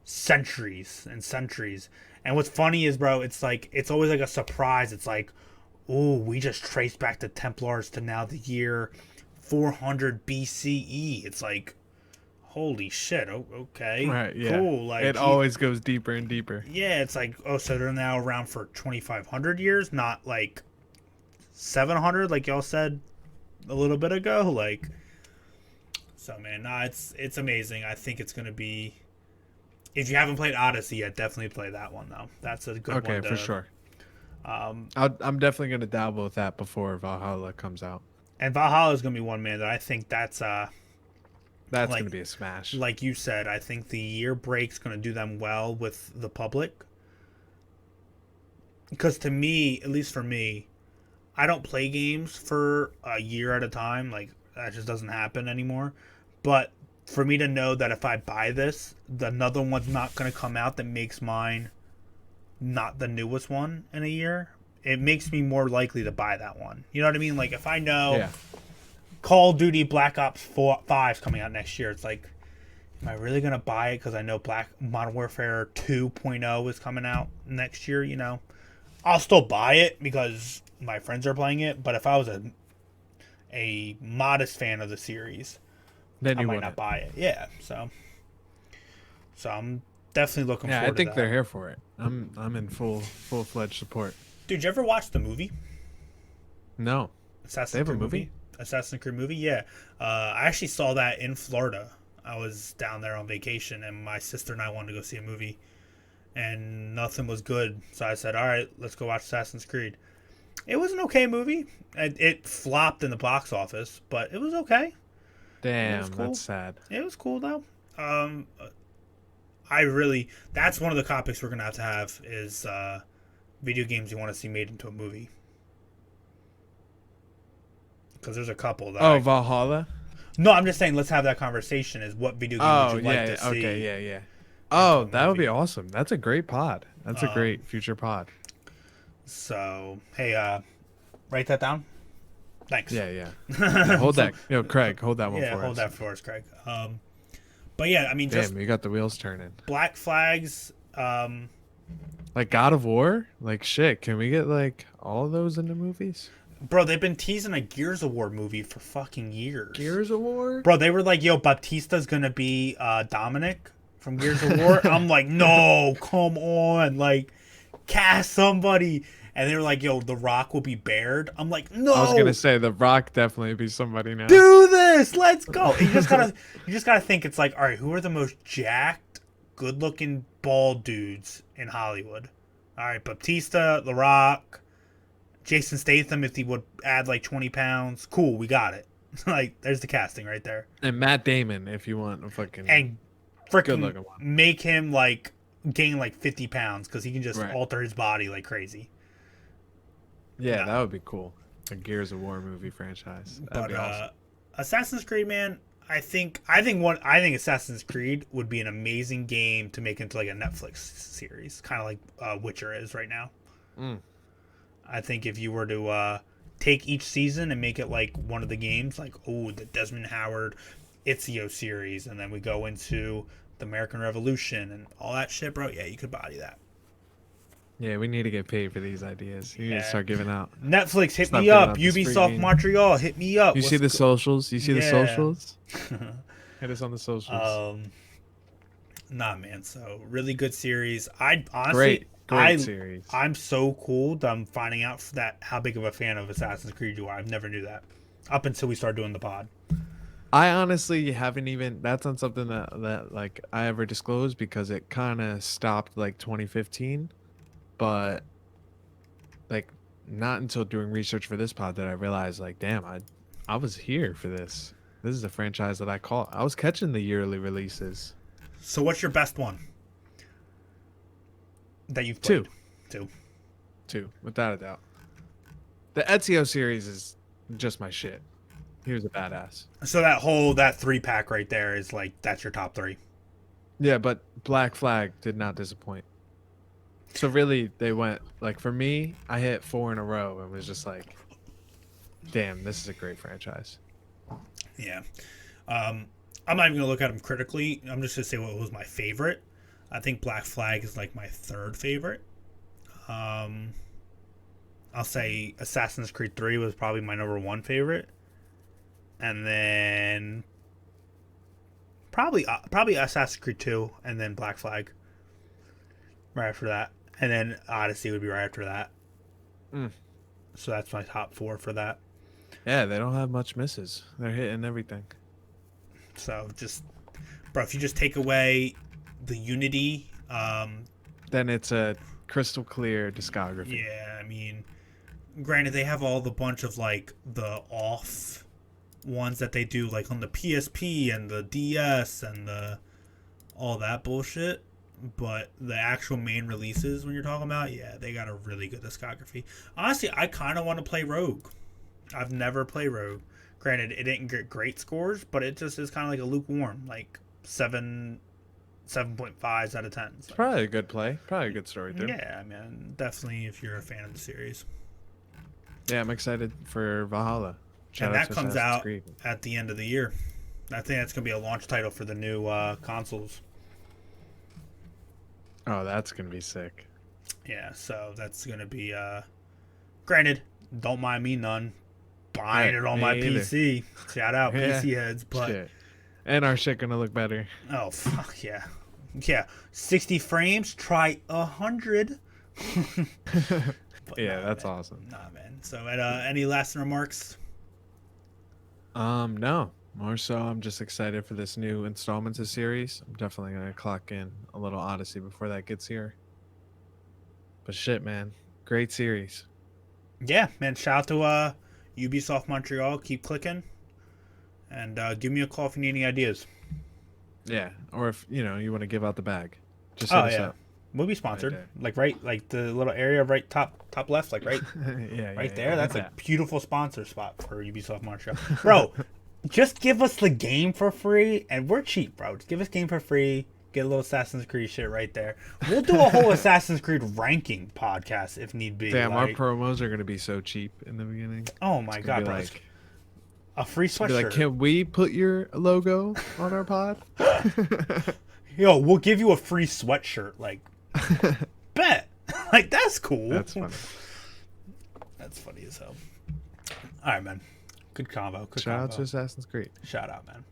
centuries and centuries. And what's funny is, bro, it's like, it's always like a surprise. It's like, ooh, we just traced back the Templars to now the year 400 BCE. It's like, holy shit. Okay, Right. Yeah. cool. Like, it always goes deeper and deeper. yeah, it's like, oh, so they're now around for 2,500 years, not like 700, like y'all said a little bit ago. Like, so, man, nah, it's amazing. I think it's gonna be. If you haven't played Odyssey yet, definitely play that one though. That's a good one. Okay, for sure. Um, I'm definitely gonna dabble with that before Valhalla comes out. and Valhalla is gonna be one, man, that I think that's That's like- gonna be a smash. like you said. I think the year break's gonna do them well with the public. Because to me, at least for me, I don't play games for a year at a time. Like, that just doesn't happen anymore. But for me to know that if I buy this, another one's not going to come out that makes mine not the newest one in a year, it makes me more likely to buy that one. You know what I mean? Like, if I know Yeah. Call of Duty Black Ops 5 is coming out next year, it's like, am I really going to buy it because I know Modern Warfare 2.0 is coming out next year, you know? I'll still buy it because my friends are playing it, but if I was a modest fan of the series, Then I you might wouldn't. not buy it. Yeah, so I'm definitely looking Yeah, I forward think to they're that. here for it. I'm in full-fledged support. Dude, you ever watch the movie No, they Assassin's have a Creed movie. Assassin's Creed movie? Yeah, I actually saw that in Florida. I was down there on vacation, and my sister and I wanted to go see a movie, and nothing was good. So I said, "All right, let's go watch Assassin's Creed." It was an okay movie. It flopped in the box office, but it was okay. It was Damn, cool. that's sad. It was cool though. Um, I really that's one of the topics we're gonna have is video games you want to see made into a movie. Because there's a couple that Oh, I Valhalla. no, I'm just saying let's have that conversation. Is what video game would Oh you like yeah, to yeah, okay, see yeah, yeah. into Oh, a that would be movie? awesome. That's a great pod. That's a Um, great future pod. so hey, write that down. Thanks. Yeah, yeah. Yeah, hold So- that. Yo, Craig, hold that one yeah, for hold us. that for us, Craig. But yeah, I mean, just Damn, you got the wheels turning. Black Flags. Like God of War? Like shit, can we get like all of those in the movies? Bro, they've been teasing a Gears of War movie for fucking years. Gears of War? Bro, they were like, yo, Baptista's gonna be Dominic from Gears of War. I'm like, no, come on. Like, cast somebody. And they were like, yo, The Rock will be Baird. I'm like, no. I was gonna say The Rock definitely be somebody now. do this. Let's go. You just gotta think it's like, all right, who are the most jacked, good looking bald dudes in Hollywood? All right, Baptista, The Rock, Jason Statham, if he would add like 20 pounds. Cool, we got it. Like, there's the casting right there. And Matt Damon, if you want a fucking And Good freaking looking one. make him like gain like 50 pounds because he can just Right. alter his body like crazy. yeah, Nah. that would be cool. A Gears of War movie franchise. That'd But be awesome. Assassin's Creed, man, I think Assassin's Creed would be an amazing game to make into like a Netflix series, kind of like Witcher is right now. Mm. I think if you were to take each season and make it like one of the games, like the Desmond Howard Ezio series, and then we go into the American Revolution and all that shit, bro. Yeah, you could body that. Yeah, we need to get paid for these ideas. You need Yeah. to start giving out. Netflix, hit Stop me giving up. out this free Ubisoft game. Montreal, hit me up. You see the Let's socials? You see the Yeah. socials? Hit us on the socials. go. Nah, man. So really good series. I honestly, great series. I'm so cool that I'm finding out that how big of a fan of Assassin's Creed you are. I've never knew that up until we started doing the pod. I honestly haven't even. That's not something that like I ever disclosed because it kind of stopped like 2015, but like not until doing research for this pod that I realized like, damn, I was here for this. This is a franchise that I caught. I was catching the yearly releases. So what's your best one that you've Two. played? Two, without a doubt. The Ezio series is just my shit. He was a badass. So that 3-pack right there is like that's your top 3. Yeah, but Black Flag did not disappoint. So really, they went like for me, I hit 4 in a row and was just like, damn, this is a great franchise. Yeah. I'm not even gonna look at them critically. I'm just gonna say what was my favorite. I think Black Flag is like my 3rd favorite. I'll say Assassin's Creed 3 was probably my number 1 favorite, and then probably Assassin's Creed 2, and then Black Flag right after that, and then Odyssey would be right after that. Mm. So that's my top 4 for that. Yeah, they don't have much misses. They're hitting everything. So just, bro, if you just take away the Unity, Then it's a crystal clear discography. yeah, I mean, granted they have all the bunch of like the off ones that they do like on the PSP and the DS and the all that bullshit, but the actual main releases when you're talking about, yeah, they got a really good discography. Honestly, I kind of want to play Rogue. I've never played Rogue. Granted, it didn't get great scores, but it just is kind of like a lukewarm, like 7.5s out of 10. It's probably a good play. Probably a good story too. Yeah, I mean, definitely if you're a fan of the series. Yeah, I'm excited for Valhalla. Shout And out that to comes Assassin's out Creed. at the end of the year. I think that's going to be a launch title for the new consoles. Oh, that's gonna be sick. Yeah, so that's going to be, granted, don't mind me none, buying Right, it on me my either. PC. Shout out Yeah. PC heads, but Shit. And our shit gonna look better. oh fuck yeah, yeah. 60 frames. Try 100. But Yeah, nah, that's man. awesome. Nah, man. So, any lasting remarks? No. More so, I'm just excited for this new installment to series. I'm definitely gonna clock in a little Odyssey before that gets here. But shit, man, great series. Yeah, man. Shout out to Ubisoft Montreal. Keep clicking, and give me a call if you need any ideas. Yeah, or if you want to give out the bag, just hit Oh us yeah, up. movie sponsored. there. Like the little area right top left, like right Yeah, right yeah, there. yeah, That's hit a beautiful sponsor spot for Ubisoft Montreal, bro. Just give us the game for free, and we're cheap, bro. Just give us game for free. Get a little Assassin's Creed shit right there. We'll do a whole Assassin's Creed ranking podcast if need be. Damn, like, our promos are gonna be so cheap in the beginning. oh my It's god, gonna be bro! like, A free be sweatshirt. like, can we put your logo on our pod? Yo, we'll give you a free sweatshirt. Like, bet. Like, that's cool. That's funny. That's funny as hell. All right, man. Good combo. Good Shout out combo. to Assassin's Creed. Shout out, man.